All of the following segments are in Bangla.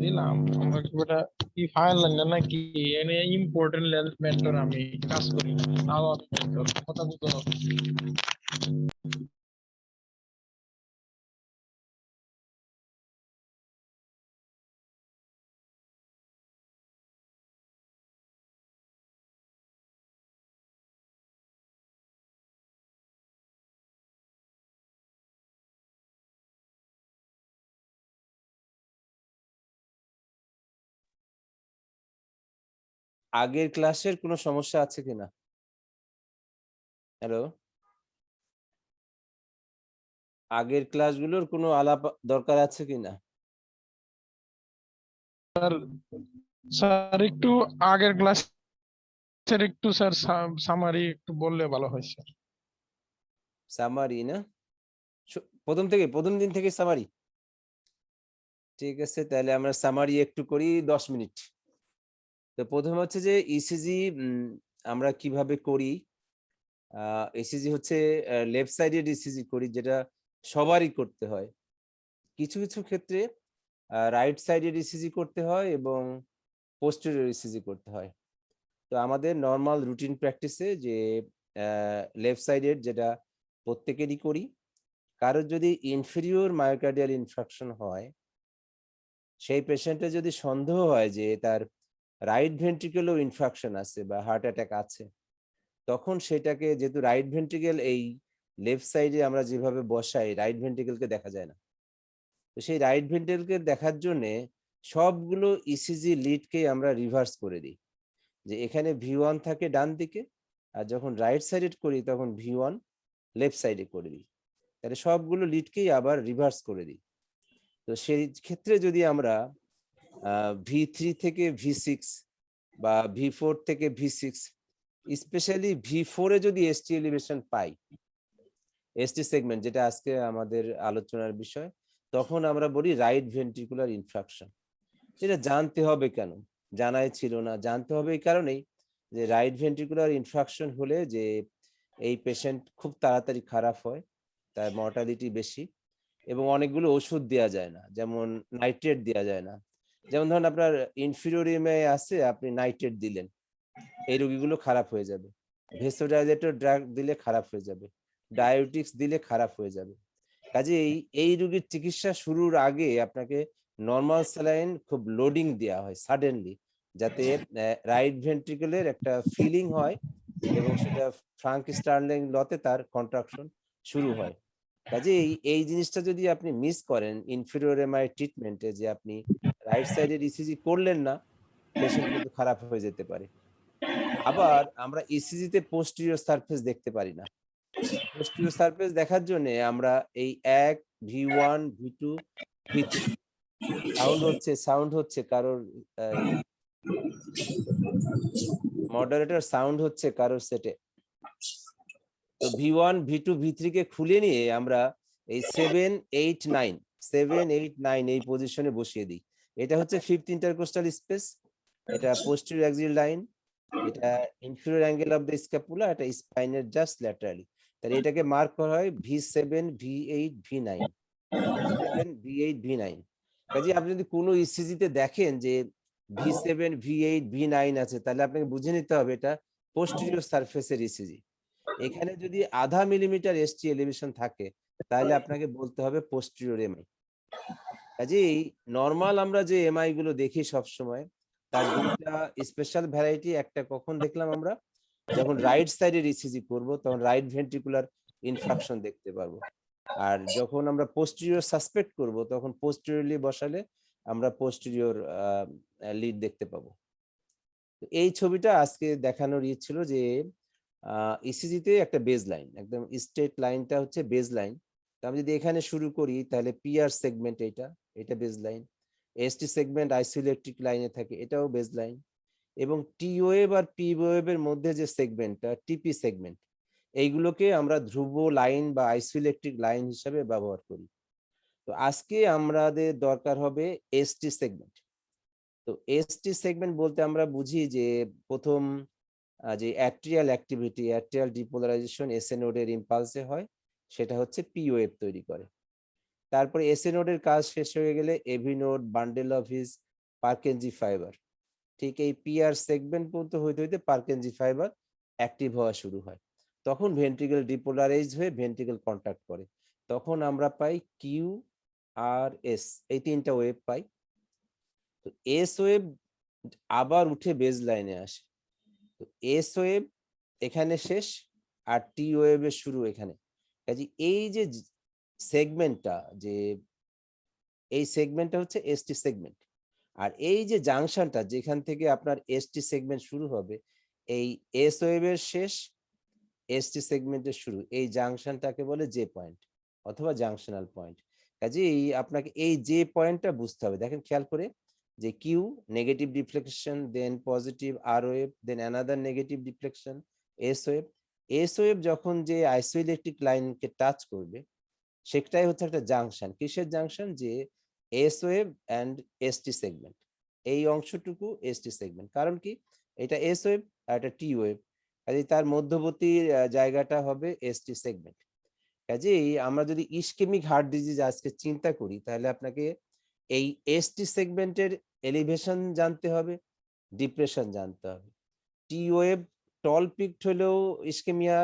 দিলাম আমরা কি ওটা কি ফাইল না কি এনে ইম্পর্টেন্ট লেন্স মেন্টর আমি কাজ করি তাও আমি mentor, কথা বলতে হবে। আগের ক্লাসের কোনো সমস্যা আছে কিনা? হ্যালো, আগের ক্লাসগুলোর কোনো আলাপ দরকার আছে কিনা? স্যার একটু আগের ক্লাসের একটু স্যার সামারি একটু বললে ভালো হয় স্যার। সামারি না, প্রথম দিন থেকে সামারি। ঠিক আছে, তাহলে আমরা সামারি একটু করি 10 মিনিট। তো প্রথম হচ্ছে যে ইসিজি আমরা কিভাবে করি। ইসিজি হচ্ছে লেফট সাইডের ইসিজি করি, যেটা সবারই করতে হয়। কিছু কিছু ক্ষেত্রে রাইট সাইডের ইসিজি করতে হয় এবং পোস্টেরিয়র ইসিজি করতে হয়। তো আমাদের নর্মাল রুটিন প্র্যাকটিসে যে লেফট সাইডের যেটা প্রত্যেকেরই করি। কারোর যদি ইনফেরিয়র মায়োকার্ডিয়াল ইনফ্রাকশন হয়, সেই পেশেন্টের যদি সন্দেহ হয় যে তার রাইট ভেন্ট্রিকেলও ইনফ্রাকশন আছে বা হার্ট অ্যাটাক আছে, তখন সেটাকে, যেহেতু রাইট ভেন্ট্রিকেল এই লেফট সাইডে আমরা যেভাবে বসাই, রাইট ভেন্ট্রিকেলকে দেখা যায় না। তো সেই রাইট ভেন্ট্রিকেলকে দেখার জন্য সবগুলো ইসিজি লিডকে আমরা রিভার্স করে দিই, যে এখানে V1 থাকে ডান দিকে, আর যখন রাইট সাইডে করি তখন V1 লেফট সাইডে করে দিই। তাহলে সবগুলো লিডকেই আবার রিভার্স করে দিই। তো সেই ক্ষেত্রে যদি আমরা V3 থেকে V6 বা V4 থেকে V6, স্পেশালি V4 এ যদি এসটি এলিভেশন পাই, এসটি সেগমেন্ট যেটা আজকে আমাদের আলোচনার বিষয়, তখন আমরা বলি রাইট ভেন্ট্রিকুলার ইনফ্রাকশন। এটা জানতে হবে কেন? জানাই ছিল না। জানতে হবে এই কারণেই যে রাইট ভেন্ট্রিকুলার ইনফ্রাকশন হলে যে এই পেশেন্ট খুব তাড়াতাড়ি খারাপ হয়, তার মর্টালিটি বেশি, এবং অনেকগুলো ওষুধ দেওয়া যায় না, যেমন নাইট্রেট দেওয়া যায় না। যেমন ধরুন আপনার ইনফিরিয়রিয়ামে আছে, আপনি নাইট্রেট দিলেন, এই রোগীগুলো খারাপ হয়ে যাবে। ভেসোডাইলেটর ড্রাগ দিলে খারাপ হয়ে যাবে, ডায়াবেটিক্স দিলে খারাপ হয়ে যাবে। কাজেই এই রোগীর চিকিৎসা শুরুর আগে আপনাকে নর্মাল স্যালাইন খুব লোডিং দেওয়া হয় সাডেনলি, যাতে রাইট ভেন্ট্রিকলের একটা ফিলিং হয় এবং সেটা ফ্রাঙ্ক স্টার্লিং লতে তার কন্ট্রাকশন শুরু হয়। কাজেই এই জিনিসটা যদি আপনি মিস করেন ইনফেরিয়র এমআই ট্রিটমেন্টে, যে আপনি রাইট সাইডের ইসিজি করলেন না, পেশেন্ট কিন্তু খারাপ হয়ে যেতে পারে। আবার আমরা ইসিজিতে পোস্টেরিয়র সারফেস দেখতে পারি না। পোস্টেরিয়র সারফেস দেখার জন্য আমরা এই 1, V1, V2, V3 সাউন্ড হচ্ছে কারোর মডারেটর সাউন্ড হচ্ছে কারোর সেটে। তো V1, V2, V3 কে খুলে নিয়ে আমরা এই 7, 8, 9 7, 8, 9 এই পজিশনে বসিয়ে দিই। এটা হচ্ছে ফিফথ ইন্টারকোস্টাল স্পেস, এটা পোস্টেরিয়র অ্যাক্সিয়াল লাইন, এটা inferior angle of the scapula, এটা স্পাইনের জাস্ট ল্যাটারালি। তাহলে এটাকে মার্ক করা হয় V7, V8, V9, V7, V8, V9। কাজে আপনি যদি কোনো ইসিজিতে দেখেন যে V7, V8, V9 আছে, তাহলে আপনাকে বুঝে নিতে হবে এটা পোস্টেরিয়র সারফেসের ইসিজি। এখানে যদি আধা মিলিমিটার এসটি এলিভেশন থাকে, তাহলে আপনাকে বলতে হবে পোস্টেরিয়র এমআই। কাজেই নর্মাল আমরা যে এমআই গুলো দেখি সব সময়, তার দুইটা স্পেশাল ভ্যারাইটি। একটা কখন দেখলাম আমরা, যখন রাইট সাইডের ইসিজি করব, তখন রাইট ভেন্ট্রিকুলার ইনফ্রাকশন দেখতে পারবো। আর যখন আমরা পোস্টেরিয়র সাসপেক্ট করব, তখন পোস্টেরিয়রলি বসালে আমরা পোস্টেরিয়র লিড দেখতে পাবো। এই ছবিটা আজকে দেখানোর ইয়ে ছিল যে ইসিজিতে একটা বেজ লাইন, একদম স্ট্রেট লাইনটা হচ্ছে বেজ লাইন। আমি যদি এখানে শুরু করি, তাহলে পিআর সেগমেন্ট এটা base line. ST segment isoelectric লাইনে থাকে, এটাও বেজ লাইন। এবং টি ওয়েভ আর পি ওয়েভের মধ্যে যে সেগমেন্টটা টিপি সেগমেন্ট, এইগুলোকে আমরা ধ্রুব লাইন বা আইসোইলেকট্রিক লাইন হিসাবে ব্যবহার করি। তো আজকে আমাদের দরকার হবে এসটি সেগমেন্ট। তো এসটি সেগমেন্ট বলতে আমরা বুঝি যে প্রথম যে atrial activity, atrial depolarisation SA নোডের ইম্পালসে হয়, সেটা হচ্ছে পি ওয়েভ তৈরি করে। তারপরে এসএ নোডের কাজ শেষ হয়ে গেলে AV node bundle of his Purkinje fibre, ঠিক এই পিআর সেগমেন্ট পর্যন্ত হইতে হইতে পার্কেনজি ফাইবার অ্যাক্টিভ হওয়া শুরু হয়। তখন ভেন্ট্রিকল ডিপোলারাইজ হয়ে ভেন্ট্রিকল কন্ট্যাক্ট করে, তখন আমরা পাই কিউ আর এস, এই তিনটা ওয়েভ পাই। তো এস ওয়েভ আবার উঠে বেজ লাইনে আসে, তো এস ওয়েভ এখানে শেষ আর টি ওয়েভের শুরু এখানে। কাজে এই যে সেগমেন্টটা, যে এই সেগমেন্টটা হচ্ছে এসটি সেগমেন্ট, আর এই যে জাংশনটা যেখান থেকে আপনার এসটি সেগমেন্ট শুরু হবে, এই এস ওয়েভের শেষ এসটি সেগমেন্টের শুরু, এই জাংশনটাকে বলে জে পয়েন্ট অথবা জাংশনাল পয়েন্ট। কাজেই আপনাকে এই জে পয়েন্টটা বুঝতে হবে। দেখেন খেয়াল করে, যে Q negative deflection, then positive R wave, then another negative deflection S wave. S wave যখন যে আইসোইলেকট্রিক লাইনকে টাচ করবে, সেটাই হচ্ছে একটা জাংশন। কিসের জাংশন? যে S wave and ST segment, এই অংশটুকু এসটি সেগমেন্ট। কারণ কি, এটা এস ওয়েভ আর এটা টি ওয়েভ, কাজে তার মধ্যবর্তী জায়গাটা হবে এসটি সেগমেন্ট। কাজেই আমরা যদি ইসকেমিক হার্ট ডিজিজ আজকে চিন্তা করি, তাহলে আপনাকে এই এসটি সেগমেন্টের এলিভেশন জানতে হবে, ডিপ্রেশন জানতে হবে। টি ওয়েভ টল পিকড হলেও ইসকেমিয়া,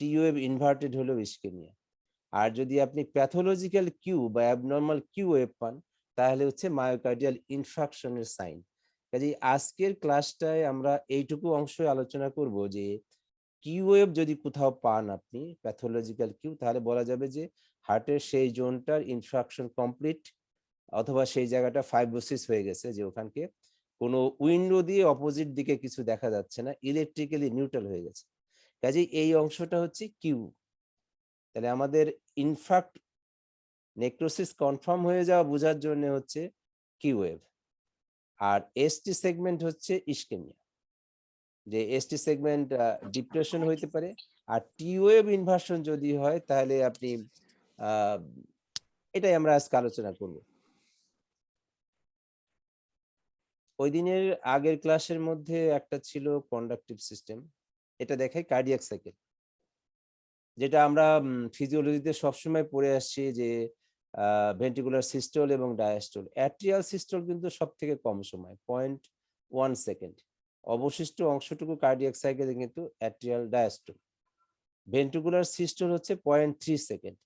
টি ওয়েভ ইনভার্টেড হলেও ইসকেমিয়া। আর যদি আপনি প্যাথোলজিক্যাল কিউ বা অ্যাবনর্মাল কিউ ওয়েভ পান, তাহলে হচ্ছে মায়োকার্ডিয়াল ইনফ্রাকশনের সাইন। কাজেই আজকের ক্লাসটায় আমরা এইটুকু অংশ আলোচনা করব যে কিউ ওয়েভ যদি কোথাও পান আপনি প্যাথোলজিক্যাল কিউ, তাহলে বলা যাবে যে হার্টের সেই জোনটার ইনফ্রাকশন কমপ্লিট, অথবা সেই জায়গাটা ফাইব্রোসিস হয়ে গেছে, যে ওখানকে কোনো উইন্ডো দিয়ে অপোজিট দিকে কিছু দেখা যাচ্ছে না, ইলেকট্রিক্যালি নিউট্রাল হয়ে গেছে। কাজেই এই অংশটা হচ্ছে কিউ। তাহলে আমাদের ইনফ্যাক্ট নেক্রোসিস কনফার্ম হয়ে যাওয়া বোঝার জন্য হচ্ছে কিউ ওয়েভ। আর এসটি সেগমেন্ট হচ্ছে ইসকেমিয়া, যে এসটি সেগমেন্ট ডিপ্রেশন হইতে পারে। আর টি ওয়েভ ইনভার্সন যদি হয়, তাহলে আপনি এটাই আমরা আজকে আলোচনা করব। ওই দিনের আগের ক্লাসের মধ্যে একটা ছিল কন্ডাকটিভ সিস্টেম, এটা দেখায় কার্ডিয়াক সাইকেল, যেটা আমরা ফিজিওলজিতে সবসময় পড়ে আসছি, যে ভেন্ট্রিকুলার সিস্টল এবং ডায়াস্টল। অ্যাট্রিয়াল সিস্টল কিন্তু সব থেকে কম সময়, 0.1 সেকেন্ড। অবশিষ্ট অংশটুকু কার্ডিয়াক সাইকেলে কিন্তু অ্যাট্রিয়াল ডায়াস্টল। ভেন্ট্রিকুলার সিস্টল হচ্ছে 0.3 সেকেন্ড,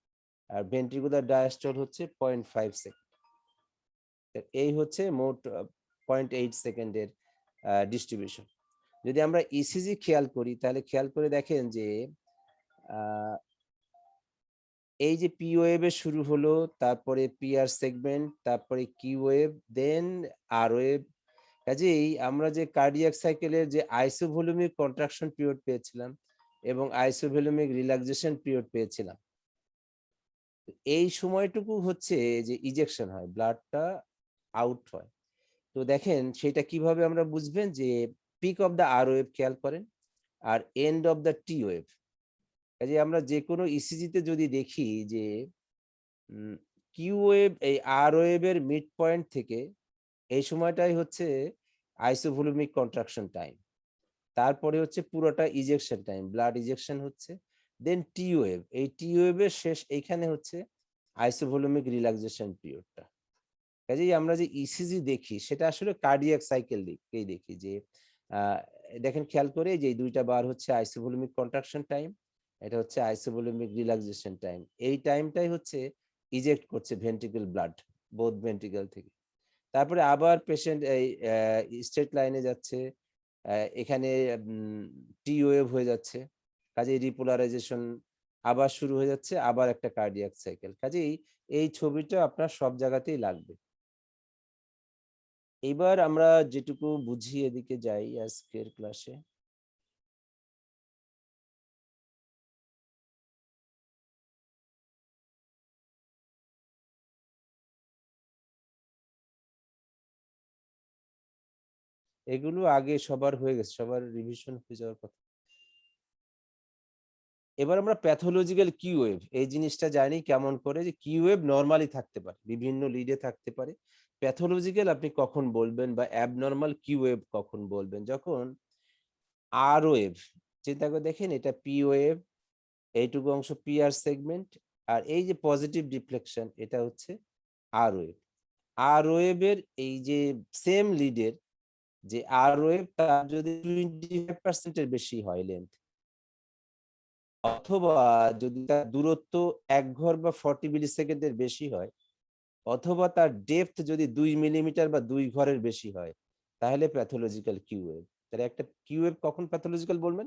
আর ভেন্ট্রিকুলার ডায়াস্টল হচ্ছে 0.5 সেকেন্ড। এই হচ্ছে মোট 0.8 সেকেন্ডের ডিস্ট্রিবিউশন। যদি আমরা ইসিজি খেয়াল করি, তাহলে খেয়াল করে দেখেন যে এই যে পি ওয়েভে শুরু হলো, তারপরে পিআর সেগমেন্ট, তারপরে কিউ ওয়েভ, দেন আর ওয়েভ। কাজেই আমরা যে কার্ডিয়াক সাইকেলের যে আইসোভলিউমিক কন্ট্রাকশন পিরিয়ড পেয়েছিলাম এবং আইসোভলিউমিক রিল্যাক্সেশন পিরিয়ড পেয়েছিলাম, এই সময়টুকু হচ্ছে যে ইজেকশন হয়, ব্লাডটা আউট হয়। তো দেখেন সেটা কিভাবে আমরা বুঝবেন, যে peak of the R wave খেয়াল করেন আর end of the T wave. কাজে আমরা যে কোনো ইসিজিতে যদি দেখি যে কিউ ওয়েভ এই আর ওয়েভের মিড পয়েন্ট থেকে এই সময়টাই হচ্ছে আইসোভলিউমিক কন্ট্রাকশন টাইম, তারপরে হচ্ছে পুরোটা ইজেকশন টাইম, ব্লাড ইজেকশন হচ্ছে, দেন টি ওয়েভ, এই টি ওয়েভের শেষ এইখানে হচ্ছে আইসোভলিউমিক রিল্যাক্সেশন পিরিয়ডটা। কাজেই আমরা যে ইসিজি দেখি সেটা আসলে কার্ডিয়াক সাইকেল দিকেই দেখি, যে দেখেন খেয়াল করে যে দুইটা বার হচ্ছে আইসোভলিউমিক কন্ট্রাকশন টাইম, এটা হচ্ছে আইসোভলিউমিক রিল্যাক্সেশন টাইম। এই টাইমটাই হচ্ছে ইজেক্ট করছে ভেন্ট্রিকল ব্লাড বোথ ভেন্ট্রিকল থেকে। তারপরে আবার পেশেন্ট এই স্ট্রেট লাইনে যাচ্ছে, এখানে টি ওয়েভ হয়ে যাচ্ছে, কাজেই রিপোলারাইজেশন আবার শুরু হয়ে যাচ্ছে, আবার একটা কার্ডিয়াক সাইকেল। কাজেই এই ছবিটা আপনার সব জায়গাতেই লাগবে। এবার আমরা যেটুকু বুঝি এদিকে যাই আজকের ক্লাসে। এগুলো আগে সবার হয়ে গেছে, সবার রিভিশন হয়ে যাওয়ার কথা। এবার আমরা প্যাথোলজিক্যাল কিউ ওয়েভ এই জিনিসটা জানি কেমন করে, যে কিউ ওয়েভ নরমালি থাকতে পারে, বিভিন্ন লিডে থাকতে পারে। প্যাথোলজিক্যাল আপনি কখন বলবেন, বা অ্যাবনর্মাল কিউ ওয়েভ কখন বলবেন? যখন আর ওয়েভ, চিন্তা করে দেখেন, এটা পি ওয়েভ, এইটুকু অংশ পিআর সেগমেন্ট, আর এই যে পজিটিভ ডিফ্লেকশন এটা হচ্ছে আর ওয়েভ। আর ওয়েভের এই যে সেম লিডের যে আর ওয়েভ তার যদি 25% এর বেশি হয় লেন্থ, অথবা যদি তার দূরত্ব 1 ঘর বা 40 মিলি সেকেন্ডের বেশি হয়, অথবা তার ডেপথ যদি 2 মিলিমিটার বা 2 ঘরের বেশি হয়, তাহলে প্যাথোলজিক্যাল কিউ ওয়েভ। তাহলে একটা কিউ ওয়েভ কখন প্যাথোলজিক্যাল বলবেন?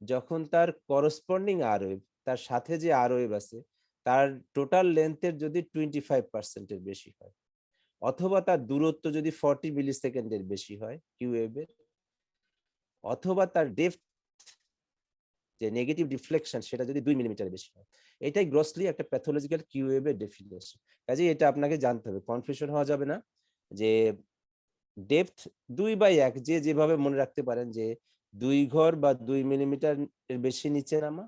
যখন তার করসপন্ডিং আর ওয়েভ, তার সাথে যে আর ওয়েভ আছে তার টোটাল লেন্থের যদি 25% এর বেশি হয়, অথবা তার দূরত্ব যদি 40 মিলি সেকেন্ডের বেশি হয় কিউ ওয়েভের, অথবা তার ডেপথ যে নেগেটিভ ডিফ্লেকশন সেটা যদি 2 মিলিমিটার বেশি হয়। এটাই গ্রসলি একটা প্যাথোলজিক্যাল কিউ ওয়েভের ডেফিনেশন। কাজে এটা আপনাকে জানতে হবে, কনফিউশন হওয়া যাবে না। যে ডেপথ 2/1 যে যেভাবে মনে রাখতে পারেন, যে 2 ঘর বা 2 মিলিমিটার এর বেশি নিচে নামা,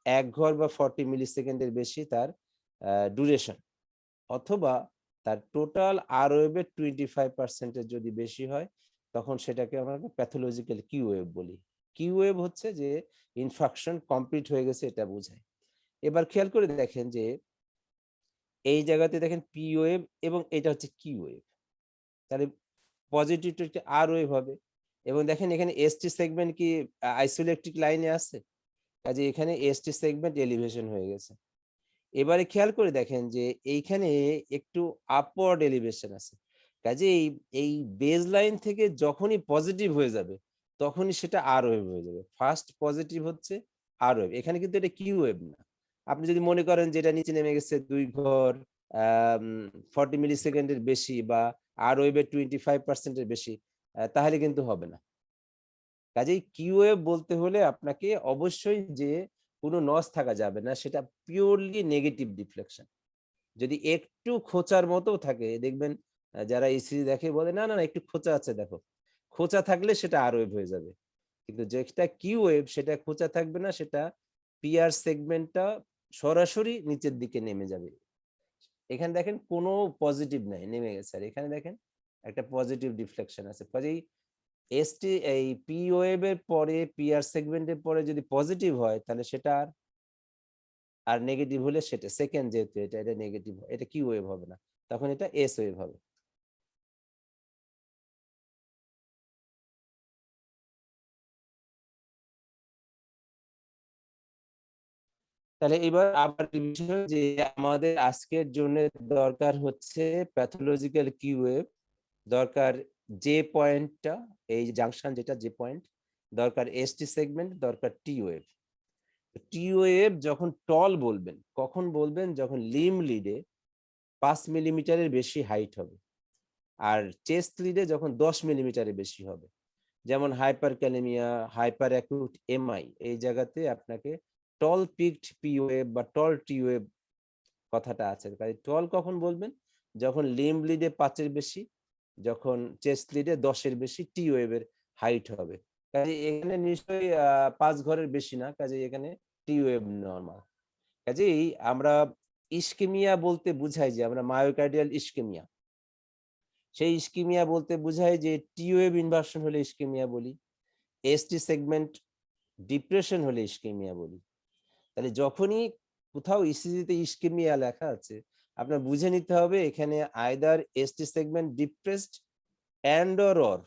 1 ঘর বা 40 মিলি সেকেন্ডের বেশি তার ডিউরেশন, অথবা তার টোটাল আর ওয়েভের 25% এর যদি বেশি হয়, তখন সেটাকে আমরা প্যাথোলজিক্যাল কিউ ওয়েভ বলি। কিউ ওয়েভ হচ্ছে যে ইনফ্রাকশন কমপ্লিট হয়ে গেছে এটা বোঝায়। এবার খেয়াল করে দেখেন যে এই জায়গাতে দেখেন পি ওয়েভ এবং এটা হচ্ছে কিউ ওয়েভ, তাহলে পজিটিভ টু আর ওয়েভ হবে। এবং দেখেন এখানে এসটি সেগমেন্ট কি আইসোইলেকট্রিক লাইনে আছে, কাজে এখানে এসটি সেগমেন্ট এলিভেশন হয়ে গেছে। এবারে খেয়াল করে দেখেন যে এইখানে একটু আপওয়ার্ড এলিভেশন আছে, কাজে এই বেজ লাইন থেকে যখনই পজিটিভ হয়ে যাবে তখনই সেটা আর ওয়েভ হয়ে যাবে। ফার্স্ট পজিটিভ হচ্ছে আর ওয়েভ, এখানে কিন্তু এটা কিউ ওয়েভ না। আপনি যদি মনে করেন যে এটা নিচে নেমে গেছে 2 ঘর 40 মিলি সেকেন্ডের বেশি বা আর ওয়েভের 25% এর বেশি, তাহলে কিন্তু হবে না। কাজেই কিউ ওয়েভ বলতে হলে আপনাকে অবশ্যই যে কোনো নস থাকা যাবে না, সেটা পিওরলি নেগেটিভ ডিফ্লেকশন। যদি একটু খোঁচার মতো থাকে দেখবেন, যারা ইসিজি দেখে বলে না না না একটু খোঁচা আছে দেখো, খোঁচা থাকলে সেটা আর ওয়েভ হয়ে যাবে। কিন্তু যেটা কিউ ওয়েভ সেটা খোঁচা থাকবে না, সেটা পিআর সেগমেন্টটা সরাসরি নিচের দিকে নেমে যাবে। এখানে দেখেন কোনো পজিটিভ নাই, নেমে গেছে। আর এখানে দেখেন একটা পজিটিভ ডিফ্লেকশন আছে। কাজেই এসটি এই পি ওয়েভের পরে পিআর সেগমেন্টের পরে যদি পজিটিভ হয় তাহলে সেটা আর নেগেটিভ হলে সেটা সেকেন্ড, যেহেতু এটা নেগেটিভ, এটা কিউ ওয়েভ হবে না, তখন এটা এস ওয়েভ হবে। তাহলে এবার আবার বিষয় যে আমাদের আজকের জন্য দরকার হচ্ছে প্যাথোলজিক্যাল কিউ ওয়েভ, দরকার যে পয়েন্টটা এই জাংশন যেটা যে পয়েন্ট, দরকার এসটি সেগমেন্ট, দরকার টি ওয়েভ। টি ওয়েভ যখন টল বলবেন কখন বলবেন? যখন লিম লিডে 5 মিলিমিটারের বেশি হাইট হবে, আর চেস্ট লিডে যখন 10 মিলিমিটারের বেশি হবে। যেমন hyper kalaemia, hyper acute MI, এই জায়গাতে আপনাকে টল পিকড পি ওয়েভ বা টল টি ওয়েভ কথাটা আছে। তাই টল কখন বলবেন? যখন লিম লিডে 5-এর বেশি, যখন চেস্ট লিডে 10-এর বেশি টি ওয়েভের হাইট হবে। কাজে এখানে নিশ্চয়ই 5 ঘরের বেশি না, কাজে এখানে টি ওয়েভ নরমাল। কাজেই আমরা ইস্কেমিয়া বলতে বুঝাই যে আমরা মায়োকার্ডিয়াল ইস্কেমিয়া, সেই ইস্কেমিয়া বলতে বুঝায় যে টি ওয়েভ ইনভার্সন হলে ইস্কেমিয়া বলি, এসটি সেগমেন্ট ডিপ্রেশন হলে ইস্কেমিয়া বলি। তাহলে যখনই কোথাও ইসিজিতে ইস্কেমিয়া লেখা আছে, আপনার বুঝে নিতে হবে এখানে either ST segment depressed and or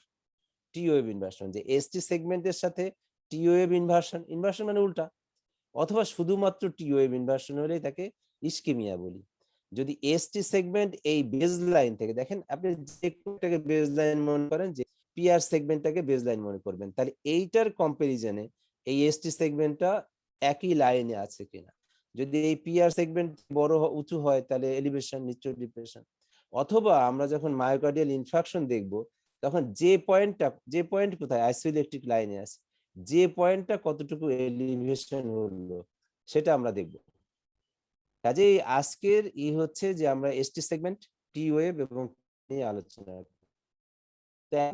T wave inversion, যে এসটি সেগমেন্টের সাথে টি ওয়েভ ইনভার্সন, ইনভার্সন মানে উল্টা, অথবা শুধুমাত্র টি ওয়েভ ইনভার্সন হলেই তাকে ইস্কেমিয়া বলি। যদি এসটি সেগমেন্ট এই বেজ লাইন থেকে দেখেন, আপনি যে কোনটাকে বেজ লাইন মনে করেন, যে পিআর সেগমেন্টটাকে বেজ লাইন মনে করবেন, তাহলে এইটার কম্পারিজনে এই এসটি সেগমেন্টটা একই লাইনে আছে কিনা। যদি এই পিআর সেগমেন্ট বড় উঁচু হয় তাহলে এলিভেশন, নিশ্চয় ডিপ্রেশন। অথবা আমরা যখন মায়োকার্ডিয়াল ইনফাকশন দেখব, তখন যে পয়েন্ট কোথায় আইসোইলেকট্রিক লাইনে আছে, যে পয়েন্টটা কতটুকু এলিভেশন হলো সেটা আমরা দেখব। কাজেই আজকের হচ্ছে যে আমরা এসটি সেগমেন্ট, টি ওয়েভ এবং নিয়ে আলোচনা।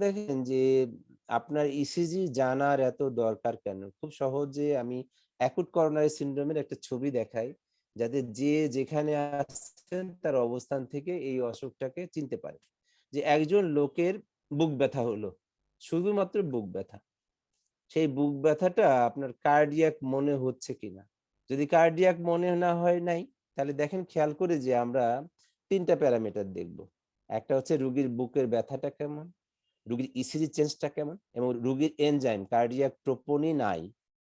দেখেন যে আপনার ইসিজি জানার এত দরকার কেন? খুব সহজে আমি অ্যাকুট করোনারি সিনড্রোমের একটা ছবি দেখাই, যাতে যে যেখানে আছেন তার অবস্থান থেকে এই অসুখটাকে চিনতে পারে। যে একজন লোকের বুক ব্যথা হলো, শুধুমাত্র বুক ব্যথা, সেই বুক ব্যথাটা আপনার কার্ডিয়াক মনে হচ্ছে কিনা। যদি কার্ডিয়াক মনে না হয় নাই, তাহলে দেখেন খেয়াল করে যে আমরা 3টা প্যারামিটার দেখব। একটা হচ্ছে রোগীর বুকের ব্যথাটা কেমন, রোগীর ইসিজি চেঞ্জটা কেমন, এবং রোগীর এনজাইম কার্ডিয়াক ট্রোপোনিন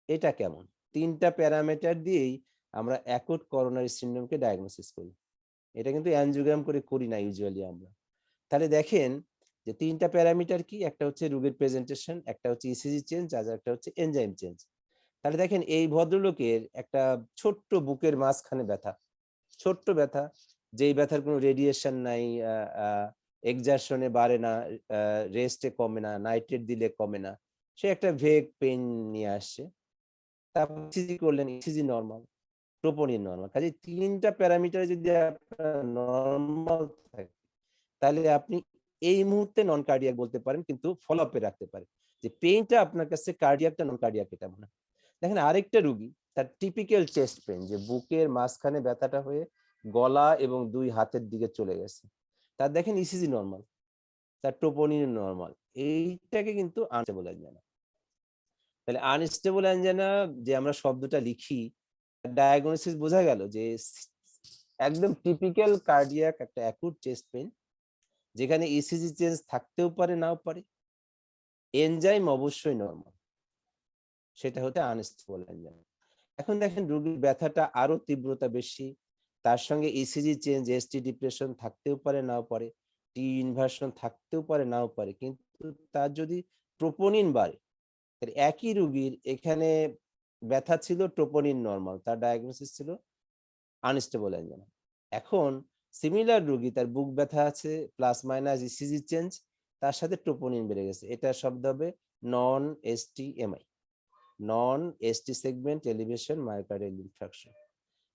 এটা কেমন। 3টা প্যারামিটার দিয়েই আমরা অ্যাকুট করোনারি সিনড্রোমকে ডায়াগনোসিস করি। এটা কিন্তু অ্যানজিওগ্রাম করে করি না ইউজুয়ালি আমরা। তাহলে দেখেন যে 3টা প্যারামিটার কি, একটা হচ্ছে রোগীর প্রেজেন্টেশন, একটা হচ্ছে ইসিজি চেঞ্জ, আর একটা হচ্ছে এনজাইম চেঞ্জ। তাহলে দেখেন এই ভদ্রলোকের একটা ছোট্ট বুকের মাঝখানে ব্যথা, ছোট্ট ব্যথা, যেই ব্যথার কোনো রেডিয়েশন নাই, এক্সারশনে বাড়ে না, রেস্টে কমে না, নাইট্রেট দিলে কমে না, সে একটা ভেগ পেইন নিয়ে আসছে। তারপর ইসিজি করলেন, ইসিজি নরমাল, ট্রোপোনিন নরমাল। কাজে 3টা প্যারামিটার যদি আপনার নরমাল থাকে তাহলে আপনি এই মুহূর্তে নন কার্ডিয়াক বলতে পারেন, কিন্তু ফলো আপে রাখতে পারেন যে পেইনটা আপনার কাছে কার্ডিয়াকটা নন কার্ডিয়াক এটা মনে হয়। দেখেন আরেকটা রুগী, তার টিপিক্যাল চেস্ট পেইন, যে বুকের মাঝখানে ব্যথাটা হয়ে গলা এবং 2 হাতের দিকে চলে গেছে, তার দেখেন ইসিজি নরমাল, তার ট্রোপোনিন নরমাল। এইটাকে কিন্তু আনস্টেবল অ্যাঞ্জিনা। তাহলে আনস্টেবল অ্যাঞ্জিনা যে আমরা শব্দটা লিখি, ডায়াগনোসিস বোঝা গেল যে একদম টিপিক্যাল কার্ডিয়াক একটা অ্যাকুট চেস্ট পেইন, যেখানে ইসিজি চেঞ্জ থাকতেও পারে নাও পারে, এনজাইম অবশ্যই নরমাল, সেটা হচ্ছে আনস্টেবল অ্যাঞ্জিনা। এখন দেখেন রোগীর ব্যথাটা আরো তীব্রতা বেশি, তার সঙ্গে ইসিজি চেঞ্জ, এসটি ডিপ্রেশন থাকতেও পারে নাও পারে, টি ইনভার্সন থাকতেও পারে নাও পারে, কিন্তু তার যদি ট্রোপোনিন বাড়ে, তাহলে একই রোগীর এখানে ব্যথা ছিল ট্রোপোনিন নরমাল, তার ডায়াগনোসিস ছিল আনস্টেবল অ্যাঞ্জিনা। এখন সিমিলার রোগী, তার বুক ব্যথা আছে প্লাস মাইনাস ইসিজি চেঞ্জ, তার সাথে ট্রোপোনিন বেড়ে গেছে, এটা শব্দ হবে non STEMI, non ST segment elevation myocardial infarction.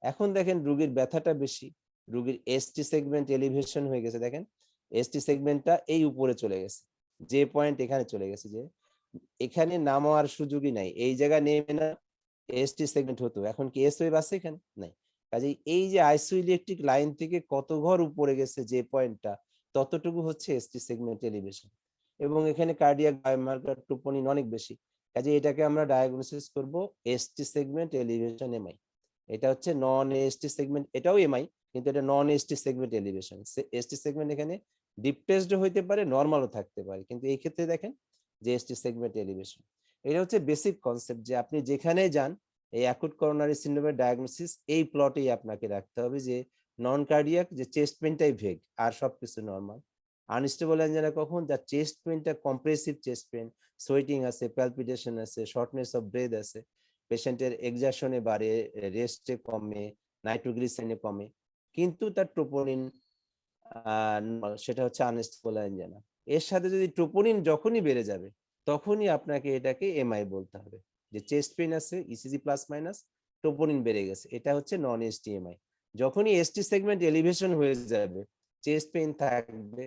এখন দেখেন রোগীর ব্যথাটা বেশি, রোগীর এসটি সেগমেন্ট এলিভেশন হয়ে গেছে, দেখেন এসটি সেগমেন্টটা এই উপরে চলে গেছে, যে পয়েন্ট এখানে চলে গেছে, যে এখানে নামার সুযোগই নাই, এই জায়গা নেমে না এসটি সেগমেন্ট হতো, এখন কি এস ওয়েভ আছে এখানে নাই। কাজে এই যে আইসোইলেকট্রিক লাইন থেকে কত ঘর উপরে গেছে যে পয়েন্টটা, ততটুকু হচ্ছে এসটি সেগমেন্ট এলিভেশন, এবং এখানে কার্ডিয়াক বায়োমার্কার ট্রোপোনিন অনেক বেশি। কাজে এটাকে আমরা ডায়াগনোসিস করব এসটি সেগমেন্ট এলিভেশন এমআই। এটা হচ্ছে নন এসটি সেগমেন্ট, এটাও এমআই, কিন্তু এটা নন ST segment elevation. ST segment এখানে ডিপ্রেসড হইতে পারে, নরমালও থাকতে পারে, কিন্তু এই ক্ষেত্রে দেখেন যে এসটি সেগমেন্ট এলিভেশন। এটা হচ্ছে বেসিক কনসেপ্ট, যে আপনি যেখানে যান এই অ্যাকুট করোনারি সিনড্রোমের ডায়াগনোসিস এই প্লটেই আপনাকে রাখতে হবে, যে নন কার্ডিয়াক, যে চেস্ট পেনটাই ভেগ আর সবকিছু নরমাল। আনস্টেবল অ্যাঞ্জিনা কখন, যার চেস্ট পেনটা কম্প্রেসিভ চেস্ট পেন, সোয়েটিং আছে, প্যালপিটেশন আছে, শর্টনেস অফ ব্রেথ আছে, পেশেন্টের এক্সারশনে বাড়ে, রেস্টে কমে, নাইট্রোগ্লিসারিনে কমে, কিন্তু তার ট্রোপোনিন সেটা হচ্ছে আনস্টেবল অ্যাঞ্জিনা। এর সাথে যদি ট্রোপোনিন যখনই বেড়ে যাবে, তখনই আপনাকে এটাকে এমআই বলতে হবে, যে চেস্ট পেইন আছে, ইসিজি প্লাস মাইনাস, ট্রোপোনিন বেড়ে গেছে, এটা হচ্ছে নন এসটিএমআই। যখনই এসটি সেগমেন্ট এলিভেশন হয়ে যাবে, চেস্ট পেইন থাকবে,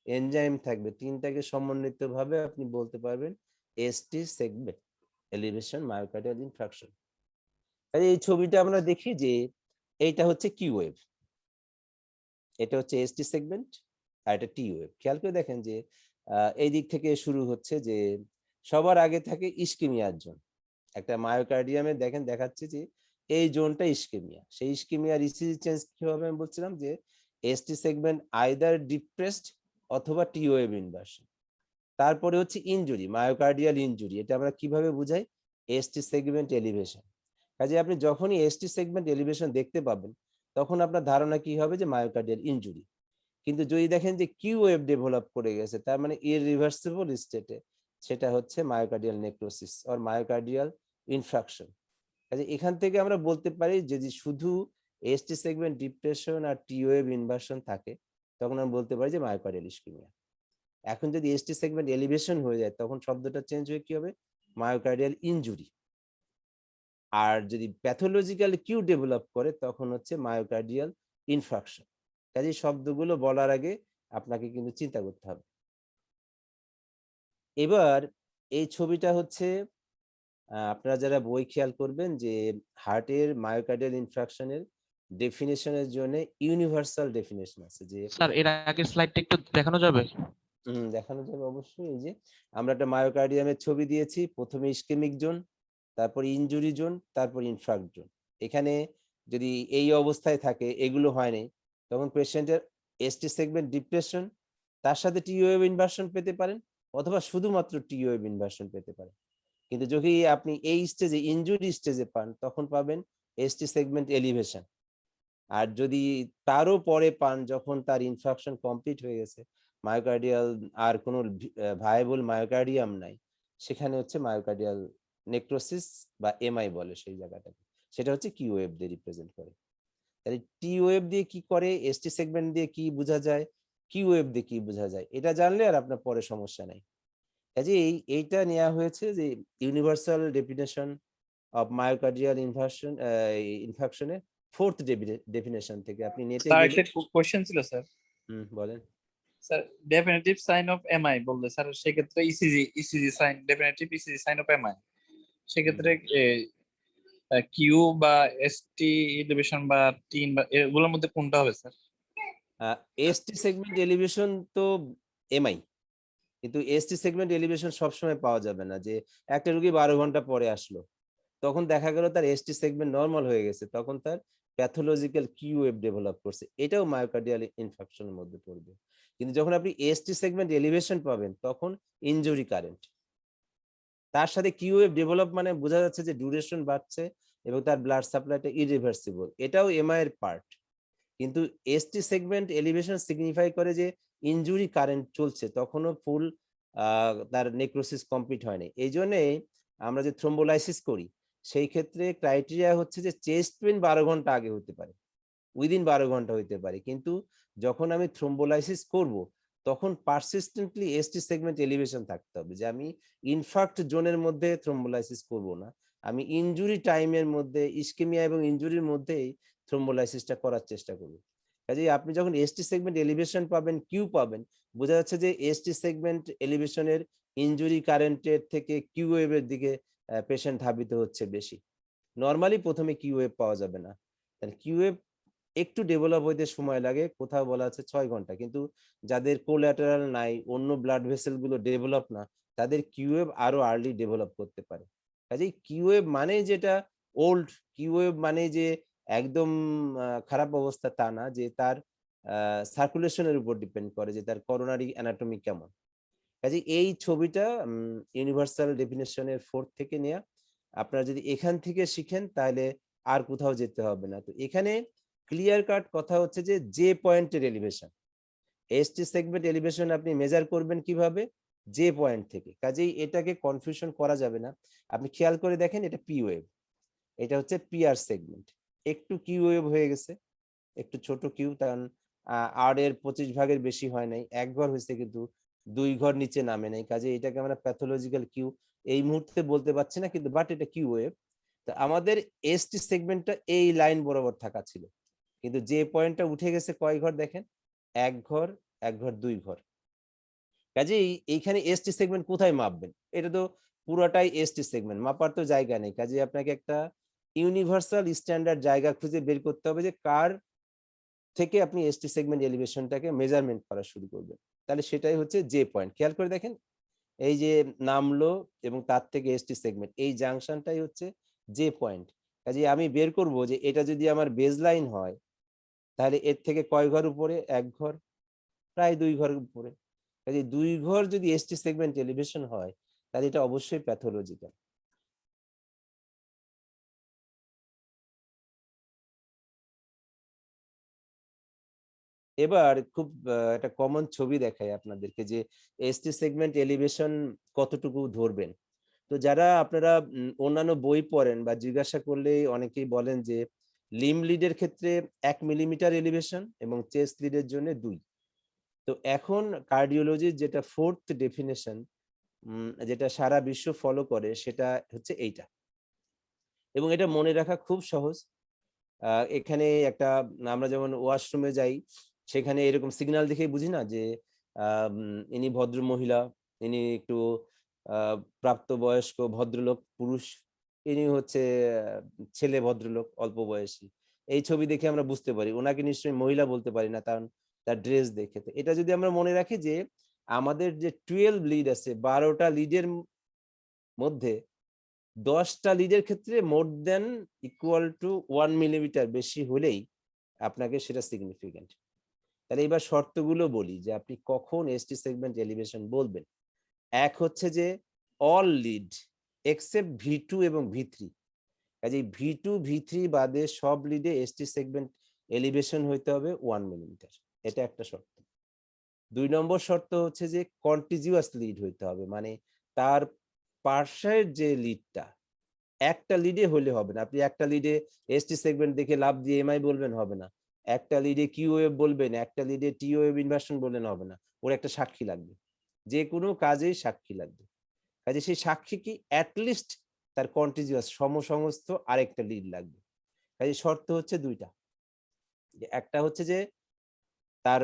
এনজাইম থাকবে, তিনটাকে সমন্বিতভাবে আপনি বলতে পারবেন ST segment elevation myocardial infraction. এই ছবিটা আমরা দেখি যে এইটা হচ্ছে কিউ ওয়েভ, এটা হচ্ছে এসটি সেগমেন্ট, আর এটা টি ওয়েভ। খেয়াল করে দেখেন যে এই দিক থেকে শুরু হচ্ছে, যে সবার আগে থাকে ইস্কেমিয়ার জোন, একটা মায়োকার্ডিয়ামে দেখেন দেখাচ্ছে যে এই জোনটা ইস্কেমিয়া, সেই ইস্কেমিয়ার ইসিজি চেঞ্জ কি হবে আমি বলছিলাম, যে এসটি সেগমেন্ট আইদার ডিপ্রেসড অথবা টি ওয়েভ ইনভার্সন। তারপরে হচ্ছে ইনজুরি, মায়োকার্ডিয়াল ইনজুরি, এটা আমরা কিভাবে বুঝাই, এসটি সেগমেন্ট এলিভেশন। কাজে আপনি যখনই এসটি সেগমেন্ট এলিভেশন দেখতে পাবেন, তখন আপনার ধারণা কি হবে, যে মায়োকার্ডিয়াল ইনজুরি। কিন্তু যদি দেখেন যে কিউ ওয়েভ ডেভেলপ করে গেছে, তার মানে ইররিভার্সিবল স্টেটে, সেটা হচ্ছে myocardial necrosis or myocardial infraction. কাজে এখান থেকে আমরা বলতে পারি যদি শুধু এসটি সেগমেন্ট ডিপ্রেশন আর টি ওয়েভ ইনভার্সন থাকে, তখন আমরা বলতে পারি যে মায়োকার্ডিয়াল ইস্কেমিয়া। এখন যদি এসটি সেগমেন্ট এলিভেশন হয়ে যায়, তখন শব্দটা চেঞ্জ হয়ে কি হবে, মায়োকার্ডিয়াল ইনজুরি। আর যদি প্যাথোলজিক্যাল কিউ ডেভেলপ করে, তখন হচ্ছে মায়োকার্ডিয়াল ইনফ্রাকশন। কাজে শব্দগুলো বলার আগে আপনাকে কিন্তু চিন্তা করতে হবে। এবার এই ছবিটা হচ্ছে আপনারা যারা বই খেয়াল করবেন, যে হার্টের মায়োকার্ডিয়াল ইনফ্রাকশনের ডেফিনেশনের জন্য ইউনিভার্সাল ডেফিনেশন আছে, যে স্যার এর আগের স্লাইডটা একটু দেখানো যাবে? দেখানো যাবে অবশ্যই। এই যে আমরা একটা মায়োকার্ডিয়ামের ছবি দিয়েছি, প্রথমে ইসকেমিক জোন, তারপর ইনজুরি জোন, তারপর ইনফ্রাক্ট জোন। এখানে যদি এই অবস্থায় থাকে, এগুলো হয়নি, তখন পেশেন্টের এসটি সেগমেন্ট ডিপ্রেশন, তার সাথে টি ওয়েভ ইনভার্সন পেতে পারেন, অথবা শুধুমাত্র টি ওয়েভ ইনভার্সন পেতে পারেন। কিন্তু যদি আপনি এই স্টেজে ইনজুরি স্টেজে পান, তখন পাবেন এসটি সেগমেন্ট এলিভেশন। আর যদি তারও পরে পান, যখন তার ইনফেকশন কমপ্লিট হয়ে গেছে, মায়োকার্ডিয়াল আর কোনো ভায়াবল মায়োকার্ডিয়াম নাই, সেখানে হচ্ছে মায়োকার্ডিয়াল নেক্রোসিস বা এমআই বলে সেই জায়গাটাকে, সেটা হচ্ছে কিউ ওয়েভ দিয়ে রিপ্রেজেন্ট করে। তাহলে টি ওয়েভ দিয়ে কি করে, এসটি সেগমেন্ট দিয়ে কি বোঝা যায়, কিউ ওয়েভ দিয়ে কি বোঝা যায়, এটা জানলে আর আপনার পরে সমস্যা নাই। কাজে এইটা নেওয়া হয়েছে যে ইউনিভার্সাল ডেফিনেশন অফ মায়োকার্ডিয়াল ইনফেকশনের ফোর্থ ডেফিনেশন থেকে। আপনি নেটে স্যার গেলে একটা কোশ্চেন ছিল স্যার। বলেন। Sir definitive sign of MI বললে স্যার, সেক্ষেত্রে ECG sign, definitive ECG sign of MI, সেক্ষেত্রে কিউ বা এসটি এলিভেশন বা টিন বা এগুলোর মধ্যে কোনটা হবে স্যার? এসটি সেগমেন্ট এলিভেশন তো এমআই, কিন্তু এসটি সেগমেন্ট এলিভেশন সবসময় পাওয়া যাবে না। যে একটা রুগী 12 ঘন্টা পরে আসলো, তখন দেখা গেল তার এসটি সেগমেন্ট নর্মাল হয়ে গেছে, তখন তার প্যাথোলজিক্যাল কিউ ওয়েভ ডেভেলপ করছে, এটাও মায়োকার্ডিয়াল ইনফেকশনের মধ্যে পড়বে। কিন্তু যখন আপনি এসটি সেগমেন্ট এলিভেশন পাবেন, তখন ইনজুরি কারেন্ট, তার সাথে কিউ ওয়েভ ডেভেলপ মানে বোঝা যাচ্ছে যে ডিউরেশন বাড়ছে এবং তার ব্লাড সাপ্লাইটা ইরিভার্সিবল, এটাও এমআই এর পার্ট। কিন্তু এসটি সেগমেন্ট এলিভেশন সিগনিফাই করে যে ইনজুরি কারেন্ট চলছে, তখনও ফুল তার নেক্রোসিস কমপ্লিট হয়নি। এই জন্যে আমরা যে থ্রোম্বোলাইসিস করি, সেই ক্ষেত্রে ক্রাইটেরিয়া হচ্ছে যে চেস্ট পেন 12 ঘন্টা আগে হতে পারে, উইদিন 12 ঘন্টা হইতে পারে। কিন্তু যখন আমি থ্রোম্বোলাইসিস করব, তখন পারসিস্টেন্টলি এসটি সেগমেন্ট এলিভেশন থাকতে হবে, যে আমি ইনফাক্ট জোনের মধ্যে থ্রোম্বোলাইসিস করব না, আমি ইনজুরি টাইমের মধ্যে, ইসকেমিয়া এবং ইনজুরির মধ্যেই থ্রোম্বোলাইসিসটা করার চেষ্টা করব। কাজেই আপনি যখন এসটি সেগমেন্ট এলিভেশন পাবেন, কিউ পাবেন, বোঝা যাচ্ছে যে এসটি সেগমেন্ট এলিভেশনের ইনজুরি কারেন্টের থেকে কিউ ওয়েভের দিকে পেশেন্ট ধাবিত হচ্ছে বেশি। নরমালি প্রথমে কিউ ওয়েভ পাওয়া যাবে না, তাহলে কিউ ওয়েভ একটু ডেভেলপ হইতে সময় লাগে, কোথাও বলা আছে 6 ঘন্টা। কিন্তু যাদের কোল্যাটারাল নাই, অন্য ব্লাড ভেসেল গুলো ডেভেলপ না, তাদের কিউএব আরো আর্লি ডেভেলপ করতে পারে। কাজেই কিউএব মানে যেটা ওল্ড, কিউএব মানে যে একদম খারাপ অবস্থা তা না, যে তার সার্কুলেশনের উপর ডিপেন্ড করে যে তার করোনারি অ্যানাটমি কেমন। কাজে এই ছবিটা ইউনিভার্সাল ডেফিনেশনের 4 থেকে নেয়া। আপনারা যদি এখান থেকে শিখেন, তাহলে আর কোথাও যেতে হবে না। তো এখানে ক্লিয়ার কাট কথা হচ্ছে যে যে পয়েন্টের এলিভেশন, এসটি সেগমেন্ট এলিভেশন আপনি মেজার করবেন কিভাবে, যে পয়েন্ট থেকে। কাজেই এটাকে কনফিউশন করা যাবে না। আপনি খেয়াল করে দেখেন, এটা পি ওয়েভ, এটা হচ্ছে পিআর সেগমেন্ট, একটু কিউ ওয়েভ হয়ে গেছে, একটু ছোট কিউ, কারণ আর এর 25 ভাগের বেশি হয় নাই, এক ঘর হয়েছে কিন্তু 2 ঘর নিচে নামে নাই। কাজে এটাকে আমরা প্যাথোলজিক্যাল কিউ এই মুহূর্তে বলতে পারছি না, কিন্তু বাট এটা কিউ ওয়েভ। তো আমাদের এসটি সেগমেন্টটা এই লাইন বরাবর থাকা ছিল, কিন্তু যে পয়েন্টটা উঠে গেছে কয় ঘর দেখেন, এক ঘর, এক ঘর, 2 ঘর। কাজেই এইখানে এসটি সেগমেন্ট কোথায় মাপবেন, এটা তো পুরোটাই এসটি সেগমেন্ট, মাপার তো জায়গা নেই। কাজে আপনাকে একটা ইউনিভার্সাল স্ট্যান্ডার্ড জায়গা খুঁজে বের করতে হবে, যে কার থেকে আপনি এসটি সেগমেন্ট এলিভেশনটাকে মেজারমেন্ট করা শুরু করবেন। তাহলে সেটাই হচ্ছে যে পয়েন্ট। খেয়াল করে দেখেন, এই যে নামলো এবং তার থেকে এসটি সেগমেন্ট, এই জাংশনটাই হচ্ছে যে পয়েন্ট। কাজে আমি বের করব যে এটা যদি আমার বেজ লাইন হয়, তাহলে এর থেকে কয় ঘর উপরে, এক ঘর, প্রায় 2 ঘর উপরে। কাজে 2 ঘর যদি এসটি সেগমেন্ট এলিভেশন হয়, তাহলে এটা অবশ্যই প্যাথোলজিক্যাল। এবার খুব একটা কমন ছবি দেখাই আপনাদেরকে, যে এসটি সেগমেন্ট এলিভেশন কতটুকু ধরবেন। তো যারা আপনারা অন্যান্য বই পড়েন বা জিজ্ঞাসা করলেই অনেকেই বলেন যে লিম লিডের ক্ষেত্রে 1 মিলিমিটার এলিভেশন এবং চেস্ট লিডের জন্য 2। তো এখন কার্ডিওলজির যেটা 4th ডেফিনেশন, যেটা সারা বিশ্ব ফলো করে, সেটা হচ্ছে এইটা। এবং এটা মনে রাখা খুব সহজ। এখানে একটা, আমরা যেমন ওয়াশরুমে যাই, সেখানে এরকম সিগন্যাল দেখেই বুঝি না যে ইনি ভদ্র মহিলা, ইনি একটু প্রাপ্তবয়স্ক ভদ্রলোক পুরুষ, ইনি হচ্ছে ছেলে ভদ্রলোক অল্প বয়সী। এই ছবি দেখে আমরা বুঝতে পারি, ওনাকে নিশ্চয়ই মহিলা বলতে পারি না, কারণ তার ড্রেস দেখে। তো এটা যদি আমরা মনে রাখি যে আমাদের যে 12 লিড আছে, 12টা লিডের মধ্যে 10টা লিডের ক্ষেত্রে মোর দেন ইকুয়াল টু 1 মিলিমিটার বেশি হলেই আপনাকে সেটা সিগনিফিকেন্ট। তাহলে এবার শর্তগুলো বলি যে আপনি কখন এসটি সেগমেন্ট এলিভেশন বলবেন। এক হচ্ছে যে অল লিড এক্সেপ্ট V2 এবং V3, কাজে V2 V3 বাদে সব লিডে এসটি সেগমেন্ট এলিভেশন হইতে হবে 1 মিলিমিটার, এটা একটা শর্ত। 2 নম্বর শর্ত হচ্ছে যে কন্টিজিউয়াস লিড হইতে হবে, মানে তার পার্শ্বের যে লিডটা, একটা লিডে হলে হবে না। আপনি একটা লিডে এসটি সেগমেন্ট দেখে লাভ দিয়ে এমআই বলবেন, হবে না। একটা লিডে কিউ ওয়েভ বলবেন, একটা লিডে টি ওয়েভ ইনভার্সন বললেন, হবে না। ওর একটা সাক্ষী লাগবে, যে কোনো কাজেই সাক্ষী লাগবে। কাজে সেই সাক্ষী কি অ্যাটলিস্ট তার কন্টিজিউয়াস সমসংস্থ আরেকটা লিড লাগবে। কাজে শর্ত হচ্ছে দুইটা, একটা হচ্ছে যে তার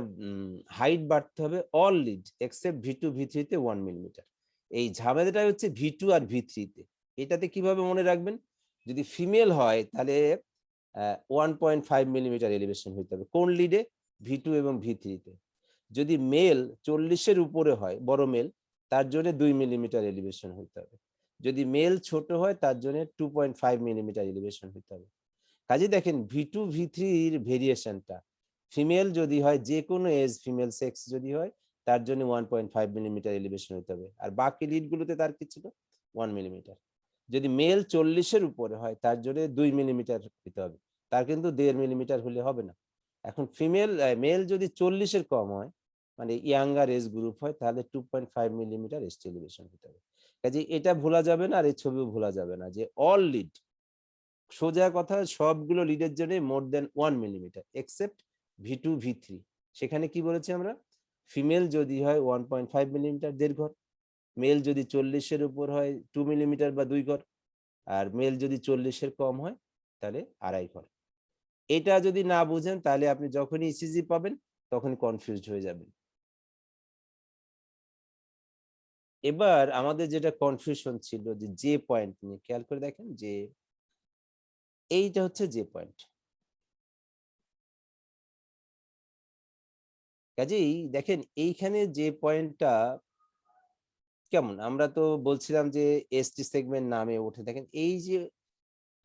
হাইট বাড়তে হবে all lead except V2 V3 তে 1 মিলিমিটার। এই ঝামেলাটা হচ্ছে V2 আর V3 তে। এটাতে কিভাবে মনে রাখবেন, যদি ফিমেল হয় তাহলে 1.5 মিলিমিটার এলিভেশন হইতে হবে কোন লিডে, V2 এবং V3 তে। যদি মেল 40-এর উপরে হয়, বড় মেল, তার জন্য 2 মিলিমিটার এলিভেশন হইতে হবে। যদি মেল ছোট হয় তার জন্য 2.5 মিলিমিটার এলিভেশন হইতে হবে। কাজে দেখেন V2 V3 এর ভেরিয়েশনটা, ফিমেল যদি হয়, যে কোনো এজ ফিমেল সেক্স যদি হয়, তার জন্য 1.5 মিলিমিটার এলিভেশন হতে হবে। আর বাকি লিডগুলোতে তার কি ছিল, 1 মিলিমিটার। যদি মেল 40-এর উপরে হয় তার জন্য 2 মিলিমিটার হতে হবে, তার কিন্তু 1.5 মিলিমিটার হলে হবে না। এখন মেল যদি 40-এর কম হয়, মানে ইয়াঙ্গার এজ গ্রুপ হয়, তাহলে 2.5 মিলিমিটার এসটি এলিভেশন হতে হবে। কাজে এটা ভোলা যাবে না, আর এই ছবিও ভোলা যাবে না যে অল লিড, সোজা কথা, সবগুলো লিডের জন্য মোর দেন 1 মিলিমিটার এক্সেপ্ট V2 V3। সেখানে কি বলেছি আমরা, ফিমেল যদি হয় 1.5 মিলিমিটার 1.5 ঘর, মেল যদি 40-এর উপর হয় 2 মিলিমিটার বা 2 ঘর, আর মেল যদি 40-এর কম হয় তাহলে 2.5 ঘর। এটা যদি না বুঝেন তাহলে আপনি যখনই ইসিজি পাবেন তখন কনফিউজড হয়ে যাবেন। এবার আমাদের যেটা কনফিউশন ছিল যে পয়েন্ট নিয়ে, খেয়াল করে দেখেন যে এইটা হচ্ছে যে পয়েন্ট। কাজেই দেখেন এইখানে যে পয়েন্টটা কেমন, আমরা তো বলছিলাম যে এসটি সেগমেন্ট নামে ওঠে। দেখেন এই যে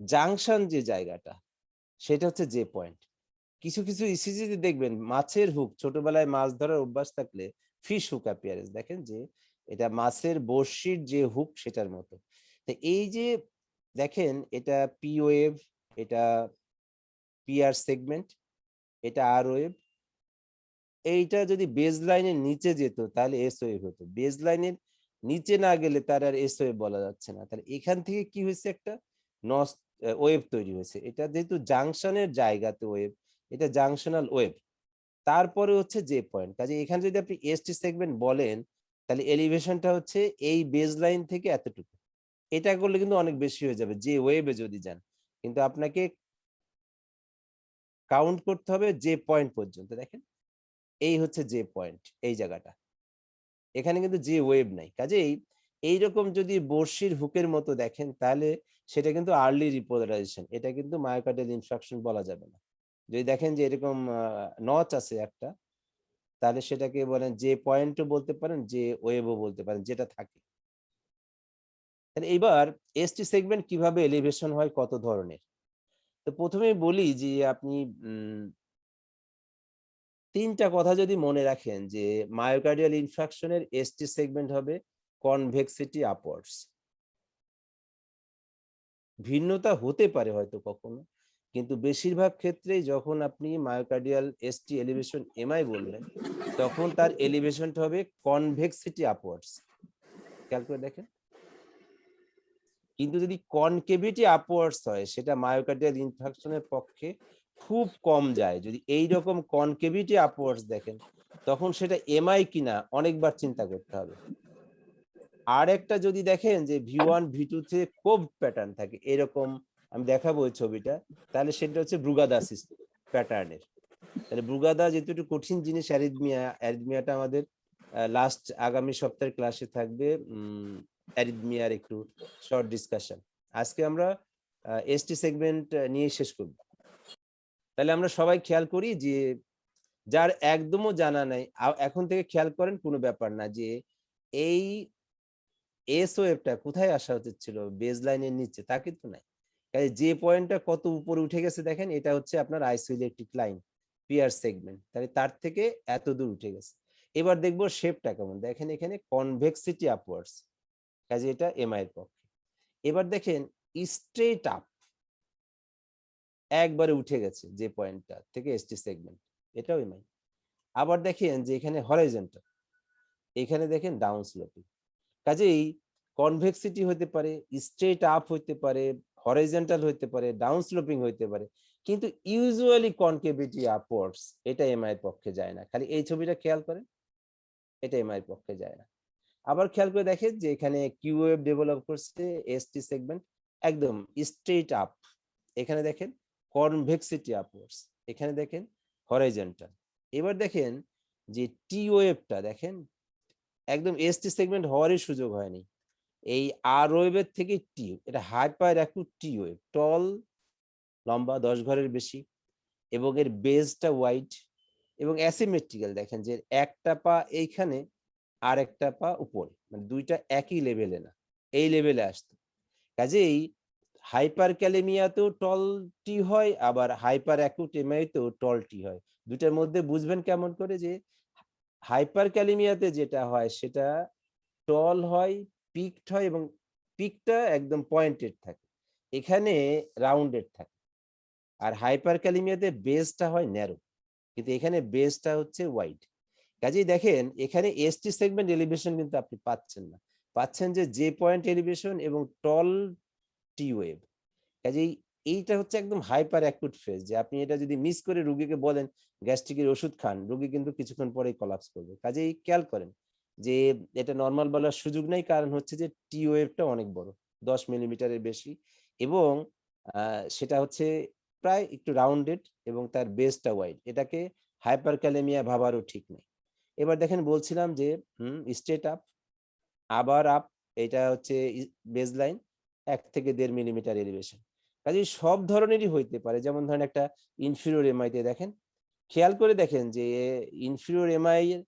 জাংশন যে জায়গাটা, সেটা হচ্ছে যে পয়েন্ট। কিছু কিছু ইসিজিতে দেখবেন মাছের হুক, ছোটবেলায় মাছ ধরার অভ্যাস থাকলে ফিশ হুক অ্যাপিয়ারেন্স, দেখেন যে এটা মাছের বড়শির যে হুক সেটার মতো। তো এই যে দেখেন এটা পি ওয়েভ, এটা পিআর সেগমেন্ট, এটা আর ওয়েভ। এইটা যদি বেজ লাইনের নিচে যেত তাহলে এস ওয়েভ হতো, বেজ লাইনের নিচে না গেলে তার আর এস ওয়েভ বলা যাচ্ছে না। তাহলে এখান থেকে কি হয়েছে, একটা নস ওয়েভ তৈরি হয়েছে। এটা যেহেতু জাংশনের জায়গাতে ওয়েভ, এটা জাংশনাল ওয়েভ। তারপরে হচ্ছে যে পয়েন্ট, কাজে এখানে যদি আপনি এসটি সেগমেন্ট বলেন তাহলে এলিভেশনটা হচ্ছে এই বেজ লাইন থেকে এতটুকু। এটা করলে কিন্তু অনেক বেশি হয়ে যাবে যে ওয়েভে যদি যান, কিন্তু আপনাকে কাউন্ট করতে হবে যে পয়েন্ট পর্যন্ত। দেখেন এই হচ্ছে যে পয়েন্ট, এই জায়গাটা, এখানে কিন্তু যে ওয়েভ নাই। কাজেই এইরকম যদি বর্ষির হুকের মতো দেখেন তাহলে সেটা কিন্তু আর্লি রিপোলারাইজেশন, এটা কিন্তু মায়োকার্ডিয়াল ইনফ্রাকশন বলা যাবে না। যদি দেখেন যে এরকম নচ আছে একটা, তাহলে সেটাকে বলেন যে পয়েন্টও বলতে পারেন, যে ওয়েভও বলতে পারেন, যেটা থাকে। তাহলে এবার এসটি সেগমেন্ট কিভাবে এলিভেশন হয়, কত ধরনের। তো প্রথমেই বলি যে আপনি 3টা কথা যদি মনে রাখেন, যে মায়োকার্ডিয়াল ইনফ্রাকশনের এসটি সেগমেন্ট হবে কনভেক্সিটি আপওয়ার্ডস। ভিন্নতা হতে পারে হয়তো কখনো, কিন্তু বেশিরভাগ ক্ষেত্রেই যখন আপনি মায়োকার্ডিয়াল এসটি এলিভেশন এমআই বলবেন তখন তার এলিভেশনটা হবে কনভেক্সিটি আপওয়ার্ডস। খেয়াল করে দেখেন। কিন্তু যদি কনকেভিটি আপওয়ার্ডস হয় সেটা মায়োকার্ডিয়াল ইনফ্রাকশনের পক্ষে খুব কম যায়। যদি এই রকম কনকেভিটি আপওয়ার্ডস দেখেন তখন সেটা এমআই কিনা অনেকবার চিন্তা করতে হবে। আর একটা যদি দেখেন যে V1 V2 তে কোভ প্যাটার্ন থাকে এরকম, আমি দেখাবো ওই ছবিটা, তাহলে সেটা হচ্ছে ব্রুগাদা প্যাটার্নের। তাহলে ব্রুগাদা যেহেতু একটু কঠিন জিনিস, অ্যারিথমিয়াটা আমাদের লাস্ট আগামী সপ্তাহের ক্লাসে থাকবে। অ্যারিথমিয়ার একটু শর্ট ডিসকাশন। আজকে আমরা এসটি সেগমেন্ট নিয়ে শেষ করব। তাহলে আমরা সবাই খেয়াল করি যে যার একদমও জানা নাই এখন থেকে খেয়াল করেন, কোনো ব্যাপার না, যে এই এস ওয়েভটা কোথায় আসা উচিত ছিল, বেজ লাইনের নিচে, তা কিন্তু নাই। কাজে যে পয়েন্টটা কত উপরে উঠে গেছে দেখেন, এটা হচ্ছে আপনার আইসোইলেকট্রিক লাইন, পিয়ার সেগমেন্ট, তাহলে তার থেকে এত দূর উঠে গেছে। এবার দেখবো শেপটা কেমন, দেখেন এখানে কনভেক্সিটি আপওয়ার্ডস, কাজে এটা এমআই এর পক্ষে। এবার দেখেন স্ট্রেট আপ একবারে উঠে গেছে যে পয়েন্টটা থেকে এসটি সেগমেন্ট, এটাও এমআই। আবার দেখেন যে এখানে হরাইজন্টাল, এখানে দেখেন ডাউন স্লোপিং। কাজেই কনভেক্সিটি হতে পারে, স্ট্রেট আপ হইতে পারে, হরাইজন্টাল হইতে পারে, ডাউন স্লোপিং হইতে পারে, কিন্তু ইউজুয়ালি কনকেভিটি আপওয়ার্ডস, এটা এমআই এর পক্ষে যায় না। খালি এই ছবিটা খেয়াল করেন, এটা এমআই এর পক্ষে যায় না। আবার খেয়াল করে দেখেন যে এখানে কিউ ওয়েভ ডেভেলপ করছে, এসটি সেগমেন্ট একদম স্ট্রেট আপ, এখানে দেখেন কনভেক্সিটি আপওয়ার্ডস, এখানে দেখেন হরাইজন্টাল। এবার দেখেন যে টি ওয়েভটা দেখেন একদম এসটি সেগমেন্ট হওয়ারই সুযোগ হয়নি, এই আর ওয়েভের থেকে টি, এটা হাইপার অ্যাকুট টি ওয়েভ, টল, লম্বা 10 ঘরের বেশি, এবং এর বেসটা ওয়াইড এবং অ্যাসিমেট্রিক্যাল। দেখেন যে একটা পা এইখানে আর একটা পা উপরে, মানে দুইটা একই লেভেলে না, এই লেভেলে আসতো। কাজেই হাইপার ক্যালেমিয়াতেও টল টি হয়, আবার হাইপার অ্যাকুট এমআইতেও টল টি হয়। দুটার মধ্যে বুঝবেন কেমন করে, যে হাইপার ক্যালেমিয়াতে যেটা হয় সেটা টল হয়, পিকড হয়, এবং পিকটা একদম পয়েন্টেড থাকে, এখানে রাউন্ডেড থাকে। আর হাইপার ক্যালিমিয়াতে বেসটা হয় ন্যারো, কিন্তু এখানে বেসটা হচ্ছে ওয়াইড। কাজেই দেখেন এখানে এসটি সেগমেন্ট এলিভেশন কিন্তু আপনি পাচ্ছেন না, পাচ্ছেন যে জে পয়েন্ট এলিভেশন এবং টল টি ওয়েভ। কাজেই এইটা হচ্ছে একদম হাইপার অ্যাকুট ফেজ, যে আপনি এটা যদি মিস করে রুগীকে বলেন গ্যাস্ট্রিকের ওষুধ খান, রুগী কিন্তু কিছুক্ষণ পরেই কলাপস করবে। কাজেই খেয়াল করেন যে এটা নর্মাল বলার সুযোগ নেই, কারণ হচ্ছে যে টি ওয়েভটা অনেক বড়, 10 মিলিমিটারের বেশি, এবং সেটা হচ্ছে প্রায় একটু রাউন্ডেড এবং তার বেসটা ওয়াইড, এটাকে হাইপার ক্যালেমিয়া ভাবারও ঠিক নেই। এবার দেখেন বলছিলাম যে স্ট্রেট আপ, আবার আপ, এটা হচ্ছে বেস লাইন 1 থেকে 1.5 মিলিমিটার এলিভেশন। কাজেই সব ধরনেরই হইতে পারে। যেমন ধরেন একটা ইনফিরিয়র এমআইতে দেখেন, খেয়াল করে দেখেন যে ইনফিরিয়র এমআই এর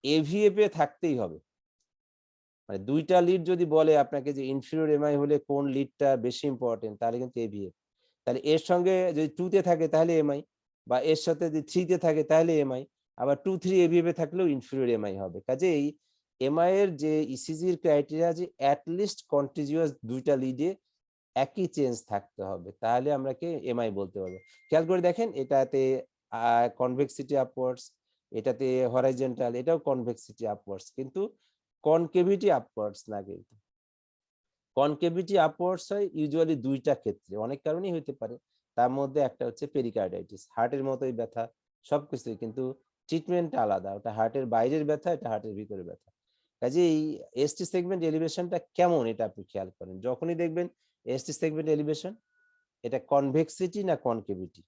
এভিএফ এ থাকতেই হবে, মানে দুইটা লিড যদি বলে আপনাকে যে ইনফিরিয়র এমআই হলে কোন লিডটা বেশি ইম্পর্টেন্ট, তাহলে কিন্তু এভিএফ। তাহলে এর সঙ্গে যদি 2 তে থাকে তাহলে এমআই, বা এর সাথে যদি 3 তে থাকে তাহলে এমআই, আবার 2, 3 এভিএফ এ থাকলেও ইনফিরিয়র এমআই হবে। কাজেই এমআই এর যে ইসিজির ক্রাইটেরিয়া, যে অ্যাটলিস্ট কন্টিজিউয়াস দুইটা লিডে একই চেঞ্জ থাকতে হবে, তাহলে আমরাকে এমআই বলতে পারবো। খেয়াল করে দেখেন এটাতে কনভেক্সিটি আপওয়ার্ডস, এটাতে হরাইজন্টাল, এটাও কনভেক্সিটি আপওয়ার্ডস, কিন্তু কনকেভিটি আপওয়ার্ডস না। কিন্তু কনকেভিটি আপওয়ার্ডস হয় ইউজুয়ালি দুইটা ক্ষেত্রে, অনেক কারণেই হতে পারে, তার মধ্যে একটা হচ্ছে পেরিকার্ডাইটিস, হার্টের মতোই ব্যথা সবকিছুই, কিন্তু ট্রিটমেন্টটা আলাদা, ওটা হার্টের বাইরের ব্যথা, এটা হার্টের ভিতরে ব্যথা। কাজেই এসটি সেগমেন্ট এলিভেশনটা কেমন এটা আপনি খেয়াল করেন, যখনই দেখবেন এসটি সেগমেন্ট এলিভেশন, এটা কনভেক্সিটি না কনকেভিটি,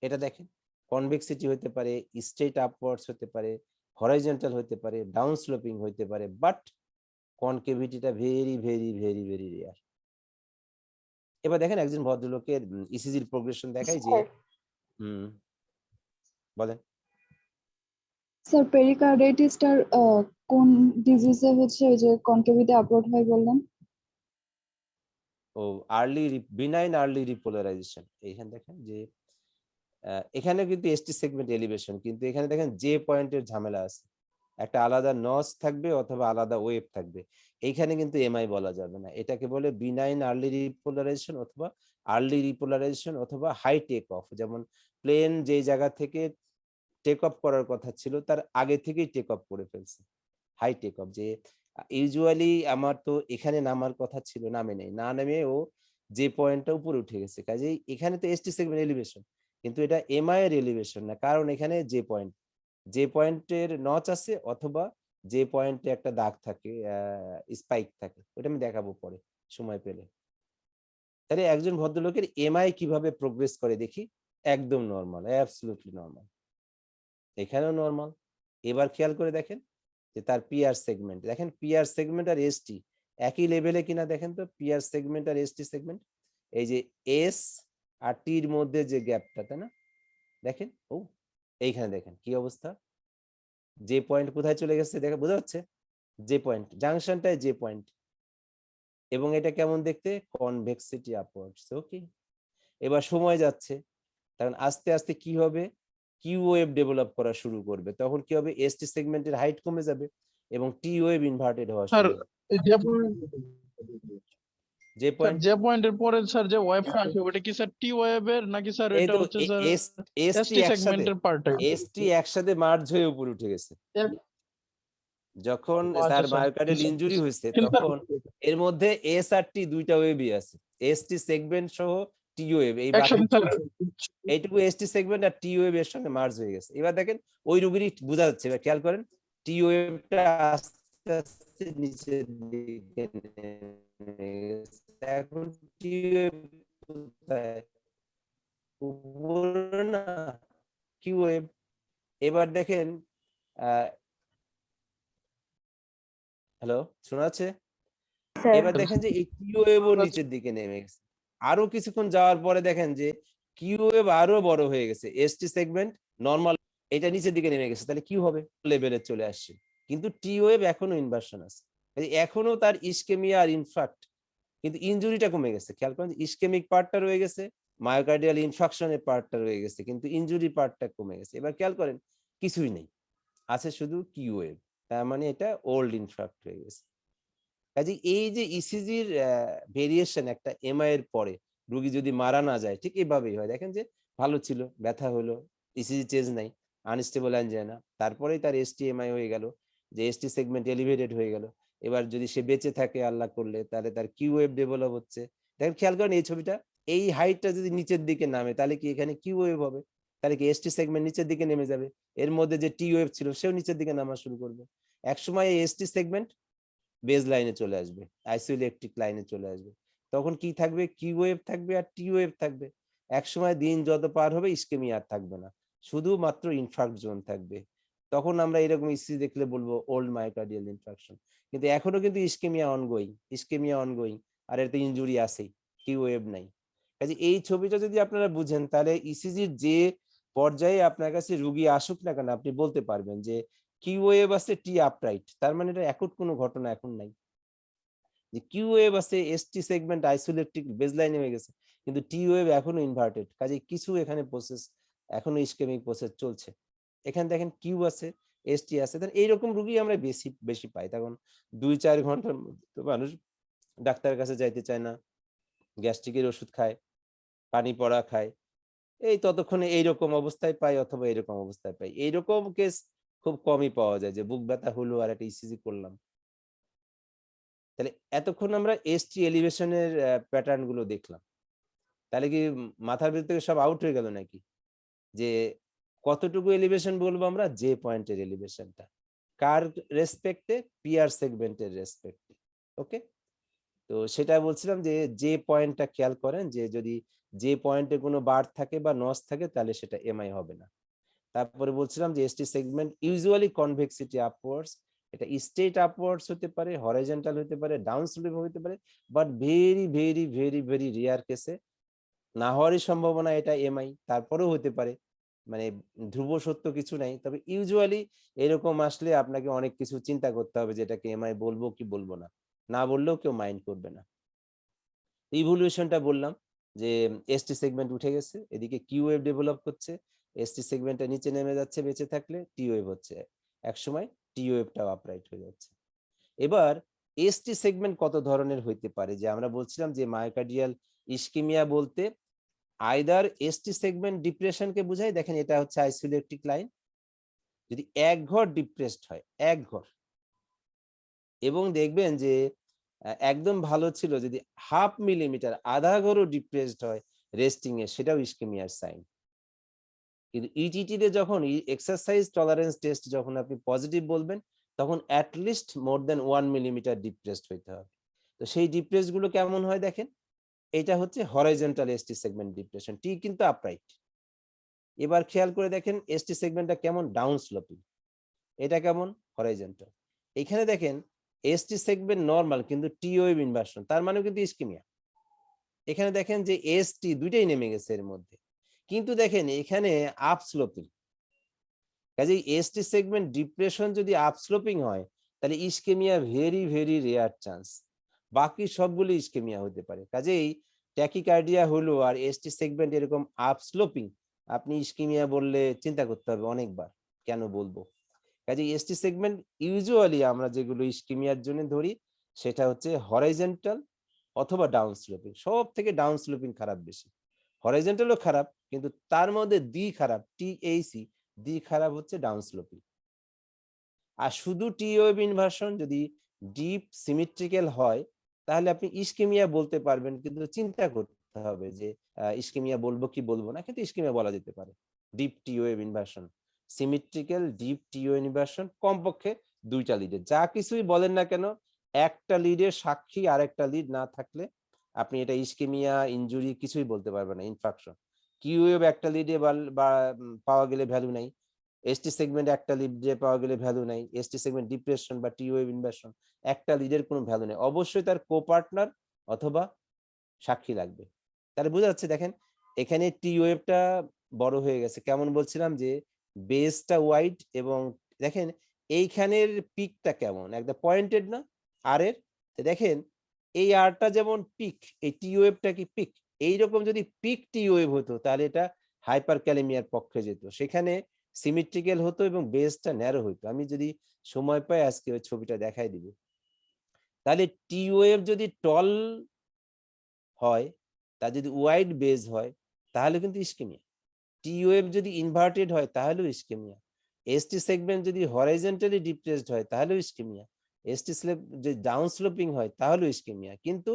এটা দেখেন। কনভেক্সিটি হতে পারে, স্ট্রেট আপওয়ার্ডস হতে পারে, হরাইজন্টাল হতে পারে, ডাউন স্লোপিং হতে পারে, বাট কনকেভিটিটা very very very very rare. এবার দেখেন একজন ভদ্রলোকের ইসিজির প্রোগ্রেশন দেখায় যে বলেন স্যার পেরিকার্ডাইটিসটার কোন ডিজিজে হচ্ছে ওই যে কনকেভিটি আপলোড হয় বললেন? ও আর্লি বিনাইন আর্লি রিপোলারাইজেশন। এইখানে দেখেন যে এখানে কিন্তু এসটি সেগমেন্ট এলিভেশন, কিন্তু এখানে দেখেন যে পয়েন্টের ঝামেলা আছে, একটা আলাদা নস থাকবে অথবা আলাদা ওয়েভ থাকবে, এইখানে কিন্তু এমআই বলা যাবে না, এটাকে বলে বিনাইন আর্লি রিপোলারাইজেশন অথবা আর্লি রিপোলারাইজেশন অথবা হাই টেক অফ। যেমন প্লেন যে জায়গা থেকে টেক অফ করার কথা ছিল তার আগে থেকেই টেক অফ করে ফেলছে, হাই টেক অফ। যে ইউজুয়ালি আমার তো এখানে নামার কথা ছিল, নামে নেই, না নামে ও যে পয়েন্টটা উপরে উঠে গেছে। কাজেই এখানে তো এসটি সেগমেন্ট এলিভেশন, কিন্তু এটা এমআই এর এলিভেশন না, কারণ এখানে যে পয়েন্টের নচ আছে অথবা যে পয়েন্টে একটা দাগ থাকে, স্পাইক থাকে, ওটা আমি দেখাবো পরে সময় পেলে। তাহলে একজন ভদ্রলোকের এমআই কিভাবে প্রোগ্রেস করে দেখি, একদম নর্মাল, অ্যাবসলিউটলি নর্মাল, এখানেও নর্মাল। এবার খেয়াল করে দেখেন যে তার পিআর সেগমেন্ট, দেখেন পিআর সেগমেন্ট আর এসটি একই লেভেলে কিনা দেখেন তো, পিআর সেগমেন্ট আর এসটি সেগমেন্ট, এই যে এস আর টির মধ্যে যে গ্যাপটা, তাই না, দেখেন ও এইখানে দেখেন কি অবস্থা, যে পয়েন্ট কোথায় চলে গেছে দেখা বোঝা যাচ্ছে, যে পয়েন্ট জাংশনটায় যে পয়েন্ট, এবং এটা কেমন দেখতে, কনভেক্সিটি আপওয়ার্ডস। ওকে, এবার সময় যাচ্ছে, তখন আস্তে আস্তে কি হবে, কিউ ওয়েভ ডেভেলপ করা শুরু করবে। তখন কি হবে, এসটি সেগমেন্টের হাইট কমে যাবে এবং টি ওয়েভ ইনভার্টেড হওয়া স্যার শুরু হবে। যে পয়েন্ট যে পয়েন্টের পরে স্যার যে ওয়েভটা আসবে ওটা কি স্যার টি ওয়েভের নাকি স্যার এই এটা তো হচ্ছে স্যার এসটি এসটি একসাথে, সেগমেন্টের পার্টে? এসটি একসাথে মার্জ হয়ে উপরে উঠে গেছে। যখন তার মায়োকার্ডিয়াল ইনজুরি হয়েছে তখন এর মধ্যে এস আর টি দুইটা ওয়েভই আছে, এসটি সেগমেন্ট সহ টি ওয়েভ। এই এইটুকু এসটি সেগমেন্ট আর টি ওয়েভ এর সঙ্গে মার্জ হয়ে গেছে। এবার দেখেন ওই রোগীরই বোঝা যাচ্ছে, এবার খেয়াল করেন টি ওয়েভটা আস্তে আস্তে নিচের দিকে নেমে গেছে। এখন টি ওয়েভ কোথায়, উপরে না, কিউ ওয়েভ। এবার দেখেন হ্যালো, শোনা যাচ্ছে? এবার দেখেন যে এই কিউ ওয়েভও নিচের দিকে নেমে গেছে। আরো কিছুক্ষণ যাওয়ার পরে দেখেন যে কিউ ওয়েভ আরো বড় হয়ে গেছে, এসটি সেগমেন্ট নরমাল এটা নিচের দিকে নেমে গেছে। তাহলে কি হবে, লেভেলে চলে আসছে, কিন্তু টি ওয়েভ এখনো ইনভার্সন আছে, এখনো তার ইসকেমিয়া আর ইনফ্রাক্ট, কিন্তু ইনজুরিটা কমে গেছে। খেয়াল করেন ইসকেমিক পার্টটা রয়ে গেছে, মায়োকার্ডিয়াল ইনফ্রাকশনের পার্টটা রয়ে গেছে, কিন্তু ইনজুরি পার্টটা কমে গেছে। এবার খেয়াল করেন কিছুই নেই, আছে শুধু কিউ ওয়েভ, তার মানে এটা ওল্ড ইনফ্রাক্ট হয়ে গেছে। কাজে এই যে ইসিজির ভেরিয়েশন একটা এমআই এর পরে রোগী যদি মারা না যায়, ঠিক এইভাবেই হয়। দেখেন যে ভালো ছিল, ব্যথা হলো, ইসিজি চেঞ্জ নাই, আনস্টেবল অ্যানজাইনা, তারপরেই তার এসটি এমআই হয়ে গেল, যে এসটি সেগমেন্ট এলিভেটেড হয়ে গেল। এবার যদি সে বেঁচে থাকে আল্লাহ করলে, তাহলে তার কিউ ওয়েভ ডেভেলপ হচ্ছে। দেখেন খেয়াল করেন এই ছবিটা, এই হাইটটা যদি নিচের দিকে নামে তাহলে কি এখানে কিউ ওয়েভ হবে, তাহলে কি এসটি সেগমেন্ট নিচের দিকে নেমে যাবে, এর মধ্যে যে টি ওয়েভ ছিল সেও নিচের দিকে নামা শুরু করবে। একসময় এই এসটি সেগমেন্ট বেজ লাইনে চলে আসবে, আইসোইলেকট্রিক লাইনে চলে আসবে। তখন কি থাকবে, কিউ ওয়েভ থাকবে আর টি ওয়েভ থাকবে। একসময় দিন যত পার হবে ইসকেমিয়া আর থাকবে না, শুধুমাত্র ইনফ্রাক্ট জোন থাকবে। তখন আমরা এরকম ইসিজি দেখলে বলবো ওল্ড মায়োকার্ডিয়াল ইনফ্রাকশন, কিন্তু এখনো কিন্তু ইসকেমিয়া অনগোয়িং, আর এতে ইনজুরি আছেই, কিউ ওয়েভ নাই। কাজে এই ছবিটা যদি আপনারা বুঝেন, তাহলে ইসিজির যে পর্যায়ে আপনার কাছে রুগী আসুক না কেন, আপনি বলতে পারবেন যে কিউ ওয়েভ আছে, টি আপরাইট, তার মানে এটা একুট কোনো ঘটনা এখন নাই। যে কিউ ওয়েভ আছে, এসটি সেগমেন্ট আইসোলেট্রিক বেজলাইন হয়ে গেছে, কিন্তু টি ওয়েভ এখনো ইনভার্টেড, কাজে কিছু এখানে প্রসেস এখনো ইসকেমিক প্রসেস চলছে। এখানে দেখেন কিউ আছে, এসটি আছে, তাহলে এইরকম রুগী আমরা বেশি বেশি পাই। তখন 2-4 ঘন্টার মধ্যে তো মানুষ ডাক্তারের কাছে যাইতে চায় না, গ্যাস্ট্রিকের ওষুধ খায়, পানি পড়া খায়, এই ততক্ষণে এইরকম অবস্থায় পাই অথবা এরকম অবস্থায় পাই। এইরকম কেস খুব কমই পাওয়া যায় যে বুক ব্যথা হলো আর একটা ইসিজি করলাম। তাহলে এতক্ষণ আমরা এসটি এলিভেশনের প্যাটার্ন গুলো দেখলাম, তাহলে কি মাথার ভিতর থেকে সব আউট হয়ে গেল নাকি, যে কতটুকু এলিভেশন বলবো আমরা, যে পয়েন্টের এলিভেশনটা কার রেসপেক্টে, পিআর সেগমেন্টের রেসপেক্টে। ওকে, তো সেটা বলছিলাম যে যে পয়েন্টটা খেয়াল করেন, যে যদি যে পয়েন্টে কোনো বার থাকে বা নস থাকে তাহলে সেটা এমআই হবে না। তারপরে বলছিলাম যে ST segment usually convexity upwards, এটা স্ট্রেট আপওয়ার্ডস হতে পারে, হরাইজন্টাল হতে পারে, ডাউন স্লোপ হতে পারে, but very very very very rare কেসে না হওয়ারই সম্ভাবনা, এটা এমআই। তারপরেও হতে পারে, মানে ধ্রুব সত্য কিছু নাই, তবে ইউজুয়ালি এরকম আসলে আপনাকে অনেক কিছু চিন্তা করতে হবে, যেটাকে এমআই বলবো কি বলবো না, না বললেও কেউ মাইন্ড করবে না। ইভলিউশনটা বললাম যে এসটি সেগমেন্ট উঠে গেছে, এদিকে কিউ ওয়েভ ডেভেলপ করছে, এসটি সেগমেন্টটা নিচে নেমে যাচ্ছে বেঁচে থাকলে, টি ওয়েভ হচ্ছে, একসময় টি ওয়েভটাও আপরাইট হয়ে যাচ্ছে। এবার এসটি সেগমেন্ট কত ধরনের হইতে পারে, যে আমরা বলছিলাম যে মায়োকার্ডিয়াল ইসকেমিয়া বলতে আইদার এসটি সেগমেন্ট ডিপ্রেশনকে বোঝায়। দেখেন এটা হচ্ছে আইসোইলেকট্রিক লাইন, যদি এক ঘর ডিপ্রেসড হয়, এক ঘর, এবং দেখবেন যে একদম ভালো ছিল, যদি 0.5 মিলিমিটার আধা ঘরও ডিপ্রেসড হয় রেস্টিং এ, সেটাও ইসকেমিয়ার সাইন। কিন্তু ইটিটি তে যখন এক্সারসাইজ টলারেন্স টেস্ট যখন আপনি পজিটিভ বলবেন, তখন অ্যাটলিস্ট মোর দেন 1 মিলিমিটার ডিপ্রেসড হইতে হবে। তো সেই ডিপ্রেসড গুলো কেমন হয় দেখেন, এটা হচ্ছে হরাইজন্টাল এসটি সেগমেন্ট ডিপ্রেশন, টি কিন্তু আপরাইট। এবার খেয়াল করে দেখেন এসটি সেগমেন্টটা কেমন, ডাউন স্লোপিং, এটা কেমন, হরাইজন্টাল। এখানে দেখেন এসটি সেগমেন্ট নরমাল কিন্তু টি ওয়েভ ইনভার্সন, তার মানে কিন্তু ইসকেমিয়া। এখানে দেখেন যে এসটি দুইটাই নেমে গেছে এর মধ্যে, কিন্তু দেখেন এখানে আপ স্লোপিং। কাজেই এসটি সেগমেন্ট ডিপ্রেশন যদি আপ স্লোপিং হয়, তাহলে ischaemia very very rare chance. বাকি সবগুলো ইসকেমিয়া হতে পারে। কাজেই ট্যাকিকার্ডিয়া হলো আর এসটি সেগমেন্ট এরকম আপ স্লোপিং, আপনি ইসকেমিয়া বললে চিন্তা করতে হবে অনেকবার কেন বলবো। কাজে এসটি সেগমেন্ট ইউজুয়ালি আমরা যেগুলো ইসকেমিয়ার জন্য ধরি সেটা হচ্ছে হরাইজন্টাল অথবা ডাউন স্লোপিং। সব থেকে ডাউন স্লোপিং খারাপ বেশি, হরাইজন্টালও খারাপ, কিন্তু তার মধ্যে খারাপ টিএসি, খারাপ হচ্ছে ডাউন স্লোপিং। আর শুধু টি ওয়েভ ইনভার্সন যদি ডিপ সিমেট্রিক্যাল হয় তাহলে আপনি ইসকেমিয়া বলতে পারবেন, কিন্তু চিন্তা করতে হবে যে ইসকেমিয়া বলবো কি বলবো না, কিন্তু ইসকেমিয়া বলা যেতে পারে। ডিপ টি ওয়েভ ইনভার্সন, সিমেট্রিক্যাল ডিপ টি ওয়েভ ইনভার্সন, কমপক্ষে 2টা লিডে, যা কিছুই বলেন না কেন একটা লিডের সাক্ষী আর একটা লিড না থাকলে আপনি এটা ইসকেমিয়া ইনজুরি কিছুই বলতে পারবেন না, ইনফ্রাকশন। কিউ ওয়েভ একটা লিডে পাওয়া গেলে ভ্যালু নাই, এসটি সেগমেন্ট একটা লিডে পাওয়া গেলে ভ্যালু নাই, এসটি সেগমেন্ট ডিপ্রেশন বা টি ওয়েভ ইনভার্সন একটা লিডের কোনো ভ্যালু নেই, অবশ্যই তার কো-পার্টনার অথবা সাক্ষী লাগবে। তাহলে বোঝা যাচ্ছে দেখেন এখানে টি ওয়েভটা বড় হয়ে গেছে, কেমন বলছিলাম যে বেসটা ওয়াইড, এবং দেখেন এইখানের পিকটা কেমন একদম পয়েন্টেড না আর এর, দেখেন এই আরটা যেমন পিক, এই টি ওয়েভটা কি পিক, এইরকম যদি পিক টি ওয়েভ হতো তাহলে এটা হাইপার ক্যালেমিয়ার পক্ষে যেত, সেখানে সিমেট্রিক্যাল হতো এবং বেসটা ন্যারো হতো। আমি যদি সময় পাই আজকে ওই ছবিটা দেখাই দিব। তাহলে টি ওয়েভ যদি টল হয়, তা যদি ওয়াইড বেস হয় তাহলে কিন্তু ইসকেমিয়া, টি ওয়েভ যদি ইনভার্টেড হয় তাহলেও ইসকেমিয়া, এসটি সেগমেন্ট যদি হরাইজন্টালি ডিপ্রেসড হয় তাহলেও ইসকেমিয়া, এসটি স্লেপ যদি ডাউন স্লোপিং হয় তাহলেও ইসকেমিয়া, কিন্তু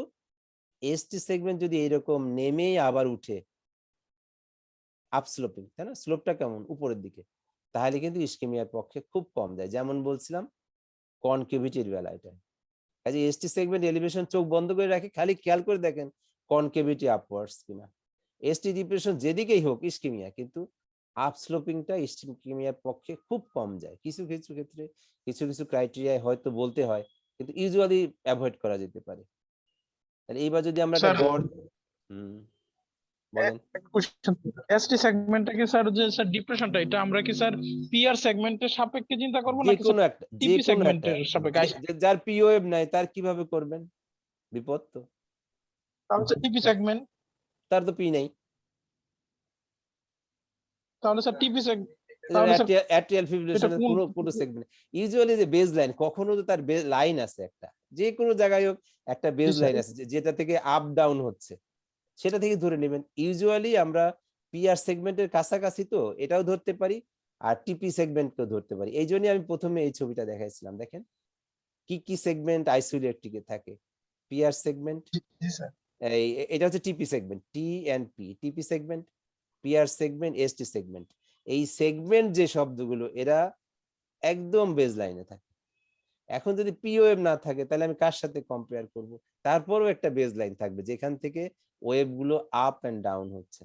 এসটি সেগমেন্ট যদি এইরকম নেমেই আবার উঠে আপস্লোপিং, তাই না, স্লোপটা কেমন উপরের দিকে, তাহলে কিন্তু ইসকেমিয়ার পক্ষে খুব কম দেয়, যেমন বলছিলাম কনকেভিটির বেলাটা। কাজে এসটি সেগমেন্ট এলিভেশন চোখ বন্ধ করে রাখি, খালি খেয়াল করে দেখেন কনকেভিটি আপওয়ার্ডস কিনা, এসটি ডিপ্রেশন যেদিকেই হোক ইসকেমিয়া, কিন্তু আপস্লোপিংটা ইসকেমিয়ার পক্ষে খুব কম যায়, কিছু কিছু ক্ষেত্রে কিছু কিছু ক্রাইটেরিয়ায় হয়তো বলতে হয়, কিন্তু ইউজুয়ালি অ্যাভয়েড করা যেতে পারে। তাহলে এইবার যদি আমরা একটা স্যার গড় বলেন, এসটি সেগমেন্টটা কি স্যার, যে স্যার ডিপ্রেশনটা এটা আমরা কি স্যার পিআর সেগমেন্টের সাপেক্ষে চিন্তা করব যে নাকি কোনো একটা, যে টিপি কোনো একটা, সেগমেন্টের সাপেক্ষে? যার পিওএফ নাই তার কিভাবে করবেন, বিপদ তো, তাহলে স্যার টিপি সেগমেন্ট, তার তো পি নাই, তাহলে স্যার টিপি সেগমেন্ট, তাহলে স্যার অ্যাট্রিয়াল এটা ফিব্রিলেশনের কোন? পুরো সেগমেন্ট, ইউজুয়ালি যে বেজ লাইন, কখনো তো তার লাইন আছে একটা, যে কোনো জায়গায় হোক একটা বেজ লাইন আছে যেটা থেকে আপ ডাউন হচ্ছে, সেটা থেকে ধরে নেবেন। ইউজুয়ালি আমরা পিআর সেগমেন্টের কাছাকাছি তো এটাও ধরতে পারি আর টিপি সেগমেন্টকেও ধরতে পারি, এই জন্যই আমি প্রথমে এই ছবিটা দেখাইছিলাম। দেখেন কি কি সেগমেন্ট আইসোলেটেড থাকে, পিআর সেগমেন্ট, এটা হচ্ছে টিপি সেগমেন্ট, টি এন্ড পি, টিপি segment, PR segment, ST segment. এই সেগমেন্ট যে শব্দগুলো এরা একদম বেজ লাইনে থাকে। এখন যদি পি ওয়েভ না থাকে তাহলে আমি কার সাথে কম্পেয়ার করব, তারপরও একটা বেজ লাইন থাকবে যেখান থেকে ওয়েভ গুলো আপ এন্ড ডাউন হচ্ছে।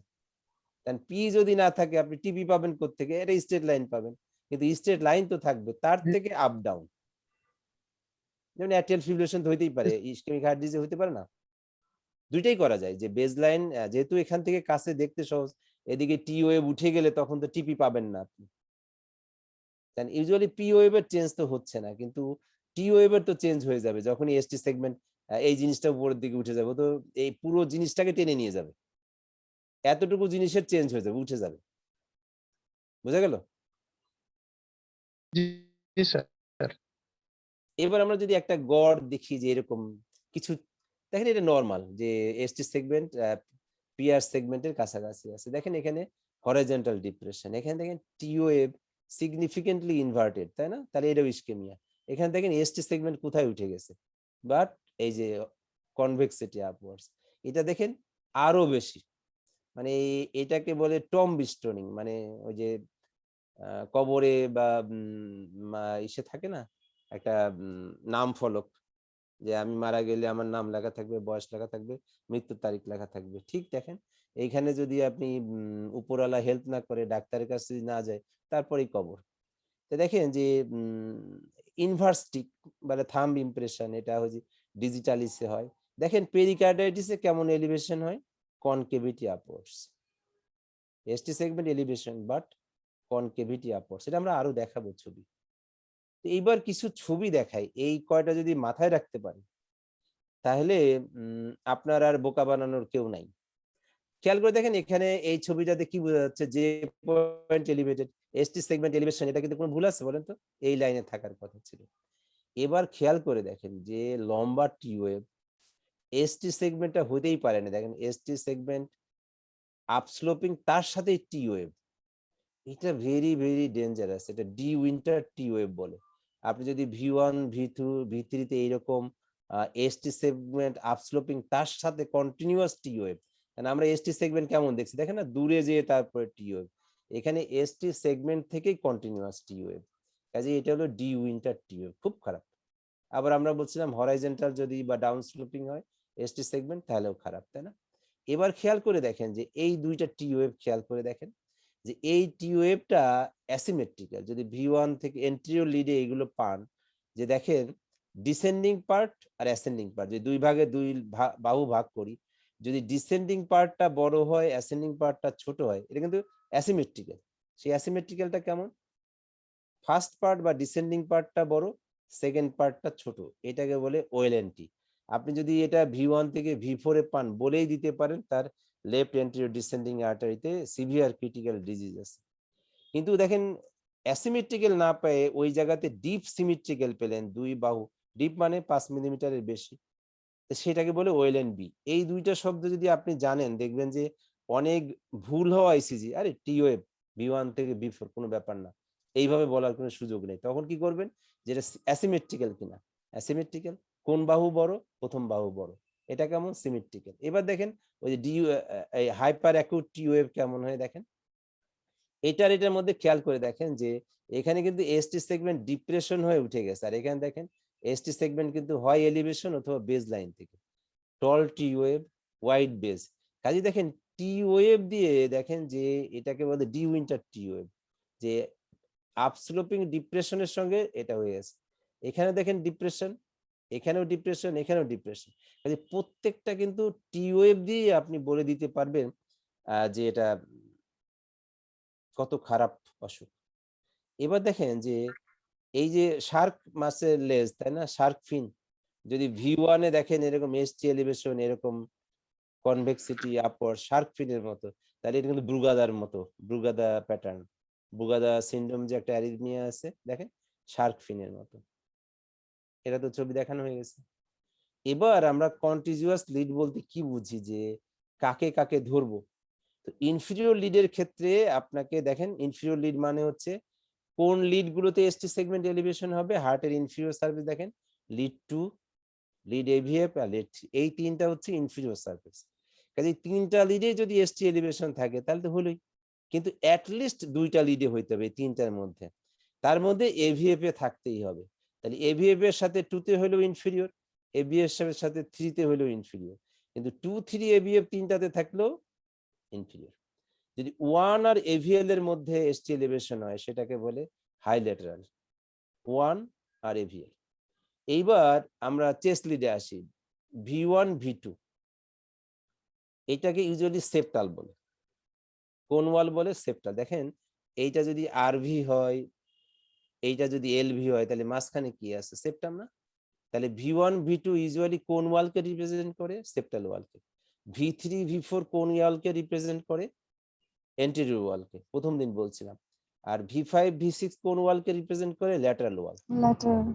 কারণ পি যদি না থাকে আপনি টিপি পাবেন কোত্থেকে, এটা স্ট্রেট লাইন পাবেন, কিন্তু স্ট্রেট লাইন তো থাকবে তার থেকে আপ ডাউন, যেমন অ্যাট্রিয়াল ফিব্রিলেশন তো হইতেই পারে, ইসকেমিক হার্ট ডিজিজ হতে পারে না, দুইটাই করা যায়। যে বেজ লাইন যেহেতু এখান থেকে কাছে দেখতে সহজ, এদিকে টি ওয়েভ উঠে গেলে তখন তো টিপি পাবেন না আপনি, কারণ ইউজুয়ালি পি ওয়েভের চেঞ্জ তো হচ্ছে না, কিন্তু টি ওয়েভের তো চেঞ্জ হয়ে যাবে যখন এসটি সেগমেন্ট এই জিনিসটা উপরের দিকে উঠে যাবে, তো এই পুরো জিনিসটাকে টেনে নিয়ে যাবে, এতটুকু জিনিসের চেঞ্জ হয়ে যাবে, উঠে যাবে, বুঝা গেল? জি স্যার। এবার আমরা যদি একটা গড় দেখি যে এরকম কিছু, দেখেন এটা নরমাল যে এসটি সেগমেন্ট পিআর সেগমেন্টের কাছাকাছি আছে, দেখেন এখানে হরাইজন্টাল ডিপ্রেশন, এখানে দেখেন টি ওয়েভ সিগনিফিকেন্টলি ইনভার্টেড, তাই না, তাহলে এটাও ইসকেমিয়া। এখানে দেখেন এসটি সেগমেন্ট কোথায় উঠে গেছে, বাট এই যে কনভেক্সিটি আপওয়ার্ডস, এটা দেখেন আরো বেশি, মানে এটাকে বলে টম্ব স্টোনিং, মানে ওই যে কবরে বা ইসে থাকে না একটা নাম ফলক, যে আমি মারা গেলে আমার নাম লেখা থাকবে, বয়স লেখা থাকবে, মৃত্যুর তারিখ লেখা থাকবে, ঠিক দেখেন এইখানে যদি আপনি উপরওয়ালা হেল্প না করে ডাক্তারের কাছে না যায় তারপরেই কবর। তো দেখেন যে ইনভার্স টিক মানে থাম্ব ইমপ্রেশন, এটা হচ্ছে ডিজিটালিসে হয়। দেখেন পেরিকার্ডাইটিসে কেমন এলিভেশন হয়, concavity upwards, ST segment elevation but concavity upwards, এটা আমরা আরো দেখাবো ছবি। এইবার কিছু ছবি দেখাই, এই কয়টা যদি মাথায় রাখতে পারি তাহলে আপনার আর বোকা বানানোর কেউ নাই। খেয়াল করে দেখেন এখানে এই ছবিটাতে কি বোঝা যাচ্ছে, যে point elevated, ST segment elevation, এটা কিন্তু কোনো ভুল আছে বলেন তো? এই লাইনে থাকার কথা ছিল। এবার খেয়াল করে দেখেন যে লম্বা টি ওয়েভ এসটি সেগমেন্টটা হতেই পারে না। দেখেন এসটি সেগমেন্ট আপস্লোপিং, তার সাথে টি ওয়েভ, এটা ভেরি ভেরি ডেঞ্জারাস। এটা ডি উইন্টার টি ওয়েভ বলে। আপনি যদি V1 V2 V3 তে এইরকম এসটি সেগমেন্ট আপস্লোপিং তার সাথে কন্টিনিউয়াস টি ওয়েভ, মানে আমরা এসটি সেগমেন্ট কেমন দেখছি দেখেন না, দূরে যেয়ে তারপরে টি ওয়েভ, এখানে এসটি সেগমেন্ট থেকেই কন্টিনিউয়াস টি ওয়েভ, কাজে এটা হলো ডি উইন্টার টি ওয়েভ, খুব খারাপ। আবার আমরা বলছিলাম হরাইজন্টাল যদি বা ডাউন স্লোপিং হয় এসটি সেগমেন্ট, তাহলেও খারাপ, তাই না? এবার খেয়াল করে দেখেন যে এই দুইটা টি ওয়েভ খেয়াল করে দেখেন যে এই টি ওয়েভটা অ্যাসিমেট্রিক্যাল। যদি V1 থেকে এন্ট্রিওর লিডে এগুলো পান, যে দেখেন ডিসেন্ডিং পার্ট আর অ্যাসেন্ডিং পার্ট, যে দুই ভাগে দুই বাহু ভাগ করি, যদি ডিসেন্ডিং পার্টটা বড় হয় অ্যাসেন্ডিং পার্টটা ছোট হয়, এটা কিন্তু অ্যাসিমেট্রিক্যাল। সেই অ্যাসিমেট্রিক্যালটা কেমন? ফার্স্ট পার্ট বা ডিসেন্ডিং পার্টটা বড়, সেকেন্ড পার্টটা ছোট, এটাকে বলে ওএলএনটি। আপনি যদি এটা V1 থেকে V4 এ পান, বলেই দিতে পারেন তার লেফট এন্টেরিয়র ডিসেন্ডিং আর্টারিতে সিভিয়ার ক্রিটিক্যাল ডিজিজ আছে। কিন্তু দেখেন অ্যাসিমেট্রিক্যাল না পেয়ে ওই জায়গাতে ডিপ সিমেট্রিক্যাল পেলেন, দুই বাহু ডিপ মানে 5 মিলিমিটারের বেশি, তো সেটাকে বলে ওএলএনবি। এই দুইটা শব্দ যদি আপনি জানেন, দেখবেন যে অনেক ভুল হওয়া আইসিজি, আরে টি ওয়েভ V1 থেকে V4 কোনো ব্যাপার না, এইভাবে বলার কোনো সুযোগ নেই। তখন কি করবেন, যেটা অ্যাসিমেট্রিক্যাল কিনা, অ্যাসিমেট্রিক্যাল, কোন বাহু বড়, প্রথম বাহু বড়, এটা কেমন, সিমেট্রিক্যাল। এবার দেখেন ওই যে এই হাইপার অ্যাকিউট টি ওয়েভ কেমন হয় দেখেন, এটার মধ্যে খেয়াল করে দেখেন যে এখানে কিন্তু এসটি সেগমেন্ট ডিপ্রেশন হয়ে উঠে গেছে, আর এখানে দেখেন এসটি সেগমেন্ট কিন্তু হয় এলিভেশন অথবা বেজ লাইন থেকে, টল টি ওয়েভ, ওয়াইড বেজ। কাজে দেখেন টি ওয়েভ দিয়ে দেখেন যে এটাকে বলে ডি উইন্টার টি ওয়েভ, যে আপস্লোপিং ডিপ্রেশনের সঙ্গে এটা হয়ে গেছে। এখানে দেখেন ডিপ্রেশন, এখানেও ডিপ্রেশন, এখানেও ডিপ্রেশন, কাজে প্রত্যেকটা কিন্তু টি ওয়েভ দিয়ে আপনি বলে দিতে পারবেন যে এটা কত খারাপ অসুখ। এবার দেখেন যে এই যে শার্ক মাছের লেজ, তাই না, শার্ক ফিন, যদি V1 এ দেখেন এরকম এসটি এলিভেশন, এরকম কনভেক্সিটি আপওয়ার্ড শার্ক ফিনের মতো, তাহলে এটা কিন্তু ব্রুগাদার মতো, ব্রুগাদা প্যাটার্ন, ব্রুগাদা সিনড্রোম যে একটা অ্যারিথমিয়া আছে, দেখেন শার্ক ফিনের মতো, এটা তো ছবি দেখানো হয়ে গেছে। এবার আমরা কন্টিজিউয়াস লিড বলতে কি বুঝি, যে কাকে কাকে ধরবো। তো ইনফিরিয়র লিডের ক্ষেত্রে আপনাকে দেখেন, ইনফিরিয়র লিড মানে হচ্ছে কোন লিড গুলোতে এসটি সেগমেন্ট এলিভেশন হবে, হার্টের ইনফিরিয়র সার্ফেস দেখেন লিড 2, লিড এভিএফ আর লিড 3, এই তিনটা হচ্ছে ইনফিরিয়র সার্ফেস। কাজে তিনটা লিডে যদি এসটি এলিভেশন থাকে তাহলে তো হলোই, কিন্তু অ্যাটলিস্ট দুইটা লিডে হইতে হবে তিনটার মধ্যে, তার মধ্যে এভিএফ এ থাকতেই হবে। তাহলে এভিএফ এর সাথে 2 তে হলো ইনফিরিয়র, এভিএফ এর সাথে 3 তে হলো ইনফিরিয়র, কিন্তু 2, 3 এভিএফ তিনটাতে থাকলেও ইনফিরিয়র। যদি 1 আর এভিএল এর মধ্যে এসটি এলিভেশন হয় সেটাকে বলে হাই ল্যাটারাল, 1 আর এভিএল। এইবার আমরা চেস্ট লিডে আসি, V1 V2, এটাকে ইউজুয়ালি সেপ্টাল বলে। কোন ওয়াল বলে, সেপ্টাল। দেখেন এইটা যদি আরভি হয়, এইটা যদি এলভি হয়, তাহলে মাঝখানে কি আছে, সেপ্টাম না? তাহলে V1 V2 ইউজুয়ালি কোন ওয়ালকে রিপ্রেজেন্ট করে, সেপ্টাল ওয়ালকে। V3 V4 কোন ওয়ালকে রিপ্রেজেন্ট করে, এন্টেরিয়র ওয়ালকে, প্রথম দিন বলছিলাম। আর V5 V6 কোন ওয়ালকে রিপ্রেজেন্ট করে, ল্যাটারাল ওয়াল। ল্যাটারাল।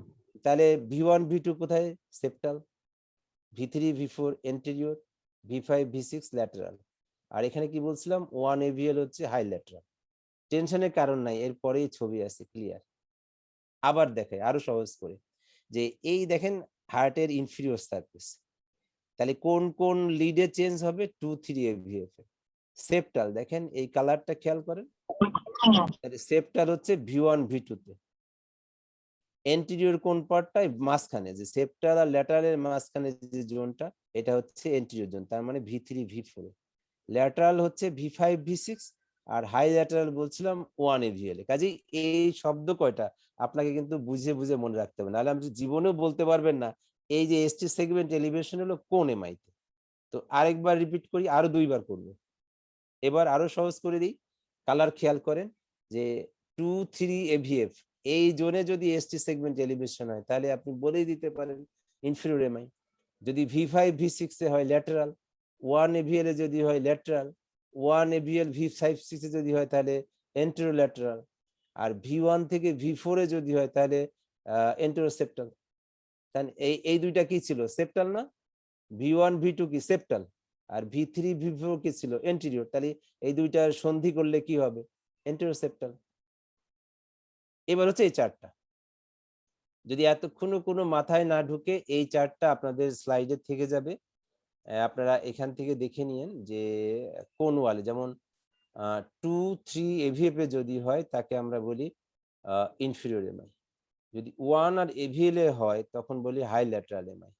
তাহলে V1 V2 কোথায়, septal, V3 V4 anterior, V5 V6 lateral. আর এখানে কি বলছিলাম, 1 AVL হচ্ছে হাই ল্যাটারাল। টেনশনের কারণ নাই, এরপরেই ছবি আছে ক্লিয়ার। আবার দেখাই আরো সহজ করে, যে এই দেখেন হার্টের ইনফিরিয়র সার্ফেস, তাহলে কোন কোন লিডে চেঞ্জ হবে, 2, 3 AVF এ। সেপ্টাল দেখেন এই কালারটা খেয়াল করেন, তাহলে সেপ্টাল হচ্ছে V1 V2 তে। এন্টেরিয়র কোন পার্টটা, মাঝখানে, যে সেপ্টাল আর ল্যাটারালের মাঝখানে যে জোনটা, এটা হচ্ছে এন্টেরিয়র জোন, তার মানে V3 V4। ল্যাটারাল হচ্ছে V5 V6, আর হাই ল্যাটারাল বলছিলাম 1 AVL। কাজেই এই শব্দ কয়টা আপনাকে কিন্তু বুঝে বুঝে মনে রাখতে হবে, নাহলে আপনি জীবনেও বলতে পারবেন না এই যে এসটি সেগমেন্ট এলিভেশন হলো কোন এমআইতে। তো আরেকবার রিপিট করি, আরো দুইবার করব। এবার আরো সহজ করে দিই, কালার খেয়াল করেন, যে 2, 3 AVF এই জোনে যদি এসটি সেগমেন্ট এলিভেশন হয়, তাহলে আপনি বলেই দিতে পারেন ইনফিরিয়র এমআই। যদি V5 V6 এ হয় ল্যাটারাল, 1 AVL এ যদি হয় ল্যাটারাল, 1 AVL V5 6 এ যদি হয় তাহলে এন্টেরোল্যাটারাল, আর V1 থেকে V4 এ যদি হয় তাহলে এন্টেরোসেপ্টাল। তাহলে এই দুইটা কি ছিল? সেপ্টাল না? V1 V2 কি সেপ্টাল, আর V3 V4 কি ছিল? এন্টেরিয়র। তাহলে এই দুইটার সন্ধি করলে কি হবে? এন্টেরোসেপ্টাল। এবার হচ্ছে এই চারটা, যদি এতক্ষণ কোনো মাথায় না ঢুকে এই চারটা আপনাদের স্লাইডে থেকে যাবে। আপনারা এখান থেকে দেখে নিয়েন যে কোন ওয়ালে, যেমন 2 3 AVF এ যদি হয় তাকে আমরা বলি ইনফিরিয়র এমআই, যদি 1 আর AVL এ হয় তখন বলি হাই ল্যাটারাল এমআই।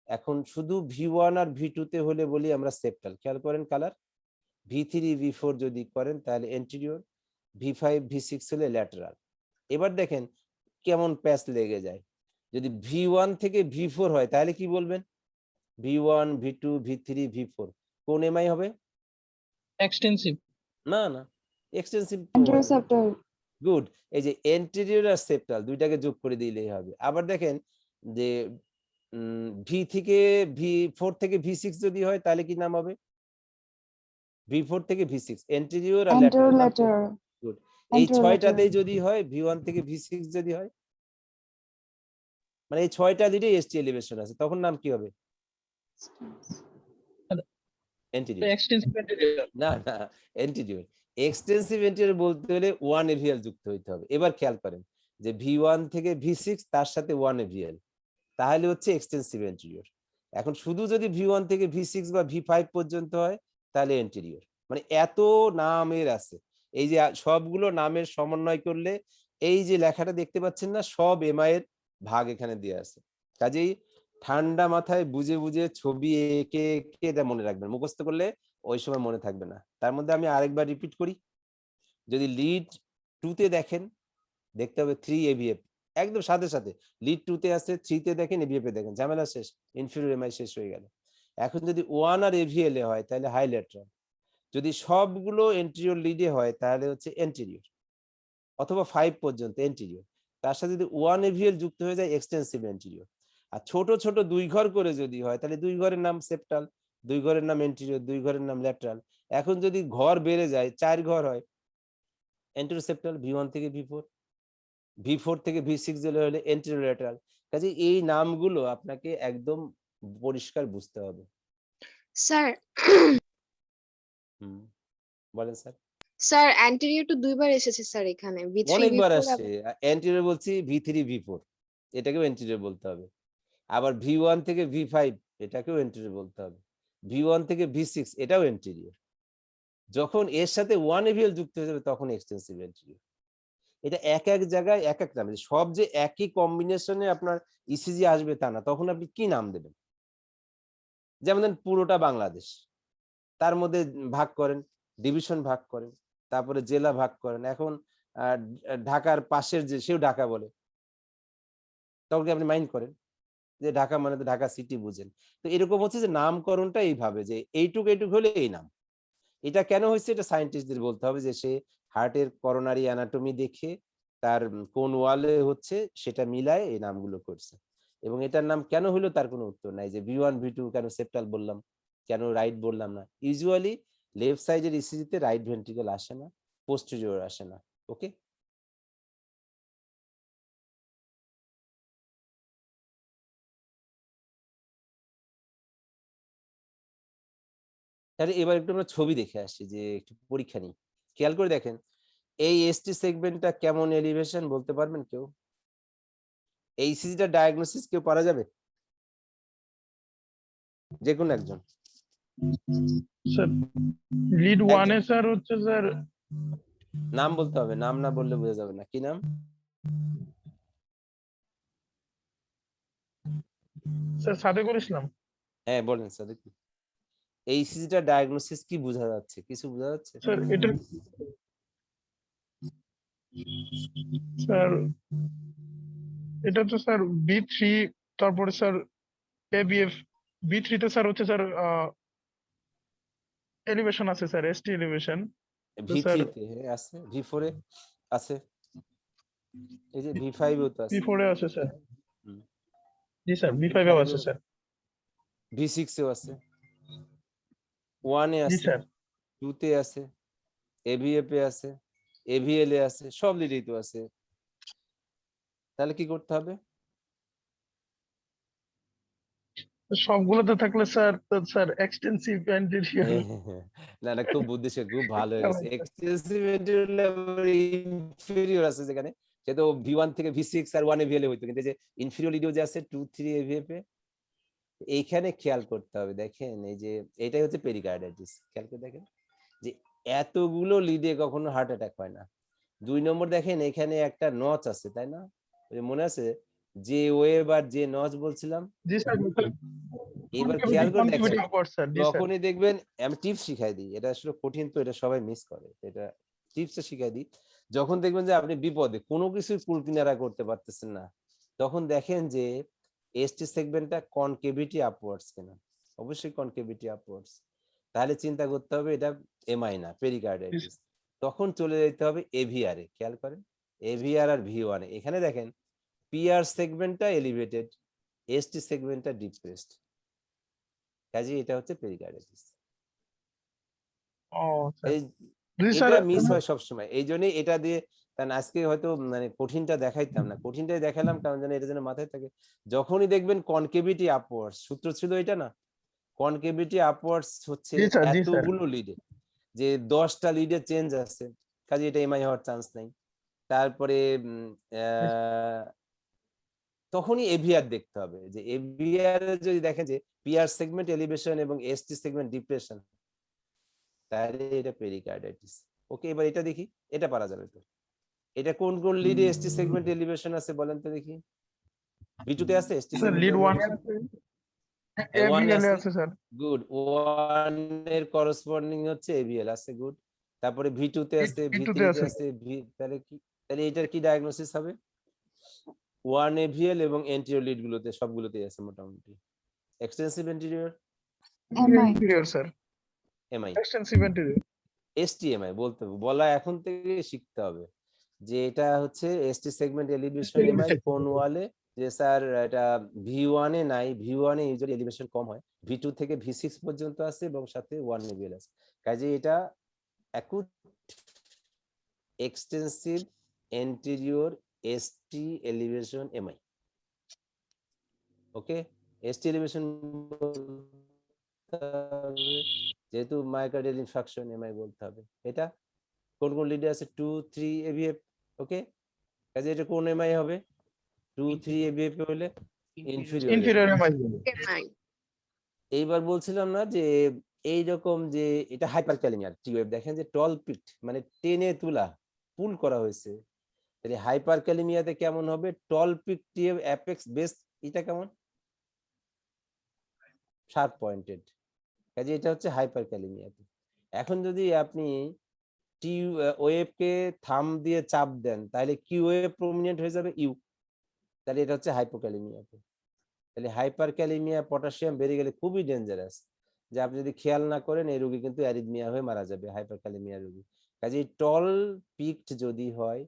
এখন শুধু V1 আর V2 তে হলে বলি আমরা সেপ্টাল। খেয়াল করেন কালার। V3 V4 যদি করেন তাহলে এন্টেরিয়র, V5 V6 হলে ল্যাটারাল। এবার দেখেন কেমন প্যাচ লেগে যায়। যদি V1 থেকে V4 হয় তাহলে কি বলবেন? V1 V2 V3 V4 কোন এমআই হবে? এক্সটেন্সিভ। না না, এক্সটেন্সিভ। ইন্টারসেপ্টর। গুড। এই যে এন্টেরিয়র আর সেপ্টাল দুইটাকে যোগ করে দিলেই হবে। আবার দেখেন যে V4 থেকে V6 যদি হয় তাহলে কি নাম হবে? V4 থেকে V6 এন্টেরিয়র আর ল্যাটারাল। এন্টেরোল্যাটারাল। গুড। এই ছয়টাতেই যদি হয়, V1 থেকে V6 যদি হয়, মানে এই ছয়টা লিডে এসটি এলিভেশন আছে, তখন নাম কি হবে? এন্টেরিয়র। Extensive anterior. না না, এন্টেরিয়র। এক্সটেন্সিভ এন্টেরিয়র বলতে হলে 1 AVL যুক্ত হইতে হবে। এবার খেয়াল করেন যে V1 থেকে V6 তার সাথে 1 AVL, তাহলে হচ্ছে এক্সটেন্সিভ এন্টেরিয়র। এখন শুধু যদি V1 থেকে V6 বা V5 পর্যন্ত হয় তাহলে এন্টেরিয়র। মানে এত নামের আছে, এই যে সবগুলো নামের সমন্বয় করলে এই যে লেখাটা দেখতে পাচ্ছেন না, সব এমআই এর ভাগ এখানে দেওয়া আছে। কাজেই ঠান্ডা মাথায় বুঝে বুঝে ছবি এঁকে এঁকে এটা মনে রাখবেন, মুখস্থ করলে ওই সময় মনে থাকবে না। তার মধ্যে আমি আরেকবার রিপিট করি, যদি লিড 2 তে দেখেন দেখতে হবে 3 AVF, একদম সাথে সাথে লিড 2 তে আছে, 3 তে দেখেন, AVF এ দেখেন, ঝামেলা শেষ, ইনফিরিয়র এমআই শেষ হয়ে গেল। এখন যদি 1 আর AVL এ হয় তাহলে হাই ল্যাটারাল, যদি সবগুলো এন্টেরিয়র লিডে হয় তাহলে হচ্ছে এন্টেরিয়র, অথবা 5 পর্যন্ত এন্টেরিয়র, তার সাথে যদি 1 AVL যুক্ত হয়ে যায় এক্সটেন্সিভ এন্টেরিয়র। আর ছোট ছোট 2 ঘর করে যদি হয় তাহলে 2 ঘরের নাম সেপ্টাল, 2 ঘরের নাম এন্টেরিয়র, 2 ঘরের নাম ল্যাটারাল। এখন যদি ঘর বেড়ে যায়, 4 ঘর হয়, এন্টেরোসেপ্টাল, V1 থেকে V4, V4 থেকে V6 হলে এন্টেরোল্যাটারাল। কাজে এই নামগুলো আপনাকে একদম পরিষ্কার বুঝতে হবে। স্যার বলেন স্যার। স্যার অ্যান্টেরিয়র তো দুইবার এসেছে স্যার এখানে V3 অনেকবার V4 আসছে। এন্টেরিয়র বলছি V3 V4, এটাকেও এন্টেরিয়র বলতে হবে। আবার V1 থেকে V5 এটাকেও এন্টেরিয়র বলতে হবে। V1 থেকে V6 এটাও এন্টেরিয়র। যখন এর সাথে 1 AVL যুক্ত হয়ে যাবে তখন এক্সটেন্সিভ এন্টেরিয়র। এটা এক এক জায়গায় এক এক নাম, সব যে একই কম্বিনেশনে আপনার ইসিজি আসবে তা না। তখন আপনি কি নাম দেবেন? যেমন পুরোটা বাংলাদেশ, তার মধ্যে ভাগ করেন, ডিভিশন ভাগ করেন, তারপরে জেলা ভাগ করেন। এখন ঢাকার পাশের যে সেও ঢাকা বলে, তখন আপনি মাইন্ড করেন যে ঢাকা মানে তো ঢাকা সিটি বুঝেন। তো এরকম হচ্ছে যে নামকরণটা এইভাবে যে এইটুক এইটুক হলে এই নাম। এটা কেন হয়েছে এটা সায়েন্টিস্টদের বলতে হবে, যে সে হার্টের করোনারি অ্যানাটমি দেখে তার কোন ওয়ালে হচ্ছে সেটা মিলায় এই নামগুলো করছে। এবং এটার নাম কেন হলো তার কোনো উত্তর নাই, যে V1 V2 কেন সেপ্টাল বললাম, কেন রাইট বললাম না। ইউজুয়ালি লেফট সাইডের ইসিজিতে রাইট ভেন্ট্রিকল আসে না, পোস্টেরিয়র আসে না। ওকে, তাহলে এবার একটু আমরা ছবি দেখে আসি, যে একটু পরীক্ষা নিই। খেয়াল করে দেখেন এই এসটি সেগমেন্টটা কেমন এলিভেশন বলতে পারবেন কেউ? এই ইসিজিটা ডায়াগনোসিস কেউ পারা যাবে? যে কোনো একজন। স্যার লিড 1 এ স্যার হচ্ছে স্যার, নাম বলতে হবে, নাম না বললে বোঝা যাবে না। কি নাম? স্যার সাদেকুল ইসলাম। হ্যাঁ বলেন স্যার। দেখি এই ইসিজিটা ডায়াগনোসিস কি বোঝা যাচ্ছে? কিছু বোঝা যাচ্ছে? স্যার এটা স্যার এটা তো স্যার B3, তারপরে স্যার ABF। B3 তে স্যার হচ্ছে স্যার এলিভেশন আছে স্যার, এসটি এলিভেশন। V3 তে আছে, V4 এ আছে, এই যে V5 এও তো আছে। B4 এ আছে স্যার। হুম। জি স্যার B5 এও আছে স্যার। V6 এও আছে, 1 এ জি আছে, স্যার 2 তে আছে, AVF এ আছে, AVL এ আছে, সব লিডেই তো আছে। তাহলে কি করতে হবে? সবগুলোতে থাকলে স্যার তো স্যার এক্সটেন্সিভ অ্যান্টেরিয়র না না, খুব বুদ্ধি সে খুব ভালো হয়ে গেছে। এক্সটেন্সিভ ইনফেরিয়র আছে যেখানে, সে তো V1 থেকে V6 আর 1 AVL এ হইতো, কিন্তু এই যে ইনফেরিয়র লিডিও যে আছে 2 3 AVF এ, এইখানে খেয়াল করতে হবে। দেখেন এই যে এটাই হচ্ছে পেরিকার্ডাইটিস, খেয়াল করে দেখেন যে এতগুলো লিডে কখনো হার্ট অ্যাটাক হয় না। 2 নম্বর দেখেন এখানে একটা নচ আছে, তাই না? ওই যে মনে আছে যে ওয়েভ আর যে নচ বলছিলাম? জি স্যার এবার খেয়াল করে দেখেন, কনকিউটিভ আপওয়ার্ড স্যার জি স্যার যখনই দেখবেন, আমি টিপস শিখাই দিই, এটা আসলে কঠিন তো, এটা সবাই মিস করে, এটা টিপসটা শিখাই দিই। যখন দেখবেন যে আপনি বিপদে কোনো কিছুই কুল কিনারা করতে পারতেছেন না, তখন দেখেন যে এসটি সেগমেন্টটা কনকেভিটি আপওয়ার্ডস কিনা, অবশ্যই কনকেভিটি আপওয়ার্ডস, তাহলে চিন্তা করতে হবে এটা এমআই না, পেরিকার্ডাইটিস। তখন চলে যেতে হবে এভিআর এ, খেয়াল করেন এভিআর আর V1 এ। এখানে দেখেন পিআর সেগমেন্টটা এলিভেটেড, এসটি সেগমেন্টটা ডিপ্রেসড, কাজে এটা হচ্ছে পেরিকার্ডাইটিস। ও স্যার এই জি স্যার এটা মিস হয় সবসময়, এই জন্যই এটা দিয়ে, কারণ আজকে হয়তো মানে কঠিনটা দেখাইতাম না, কঠিনটাই দেখালাম কারণ যেন এটা যেন মাথায় থাকে। যখনই দেখবেন কনকেভিটি আপওয়ার্ডস, সূত্র ছিল এটা না, কনকেভিটি আপওয়ার্ডস হচ্ছে জি স্যার জি স্যার এতগুলো লিডে, যে 10টা লিডে চেঞ্জ আছে, কাজে এটা এমআই হওয়ার চান্স নাই। তারপরে তখনই এভিআর দেখতে হবে, যে এভিআর যদি দেখেন যে পিআর সেগমেন্ট এলিভেশন এবং এসটি সেগমেন্ট ডিপ্রেশন, তাহলে এটা পেরিকার্ডাইটিস। ওকে, এবার এটা দেখি, এটা পারা যাবে তো। এটা কোন কোন লিডে এসটি সেগমেন্ট এলিভেশন আছে বলেন তো দেখি? V2 তে আছে ST sir segment lead 1 elevation? 1 এ এভিএল এ আছে, আছে স্যার গুড। 1 এর করসপন্ডিং হচ্ছে AVL আছে, গুড। তারপরে V2 তে আছে, V2 V3 তে তে আছে আছে, তাহলে কি, তাহলে এটার কি ডায়াগনোসিস হবে? 1 AVL এবং এন্টিরিয়র লিড গুলোতে সবগুলোতেই আছে মোটামুটি। Extensive anterior MI interior sir MI, extensive interior STMI বলতে বলা এখন থেকে শিখতে হবে, যে এটা হচ্ছে এসটি সেগমেন্ট এলিভেশন এমআই কোন ওয়ালে, যে স্যার এটা V1 এ নাই, V1 এ ইউজুয়ালি এলিভেশন কম হয়, V2 থেকে V6 পর্যন্ত আছে এবং সাথে 1 AVL আছে, কাজে এটা acute extensive anterior ST elevation MI. Okay, ST elevation যেহেতু মায়োকার্ডিয়াল ইনফাকশন এমআই বলতে হবে। এটা কোন কোন লিডে আছে? 2 3 AVF। ওকে, কাজে এটা কোন এমআই হবে? 2 3 AVF হলে ইনফেরিয়র ইনফেরিয়র এমআই। এমআই এইবার বলছিলাম না যে এইরকম যে এটা হাইপারক্যালেমিয়া টিওয়েভ, দেখেন যে টল পিট মানে টেনে তোলা, পুল করা হয়েছে, তাহলে হাইপারক্যালেমিয়াতে কেমন হবে? টল পিক টিওয়েভ অ্যাপেক্স বেস, এটা কেমন? শার্প পয়েন্টেড, কাজে এটা হচ্ছে হাইপারক্যালেমিয়াতে। এখন যদি আপনি টি ওয়েভ কে থাম দিয়ে চাপ দেন, তাহলে কি ওয়েভ প্রমিনেন্ট হয়ে যাবে? ইউ, তাহলে এটা হচ্ছে হাইপোক্যালেমিয়াতে। তাহলে হাইপারক্যালেমিয়া পটাশিয়াম বেড়ে গেলে খুবই ডেঞ্জারাস, যে আপনি যদি খেয়াল না করেন এই রোগী কিন্তু অ্যারিথমিয়া হয়ে মারা যাবে, হাইপারক্যালেমিয়া রোগী। কাজে টল পিকড যদি হয়,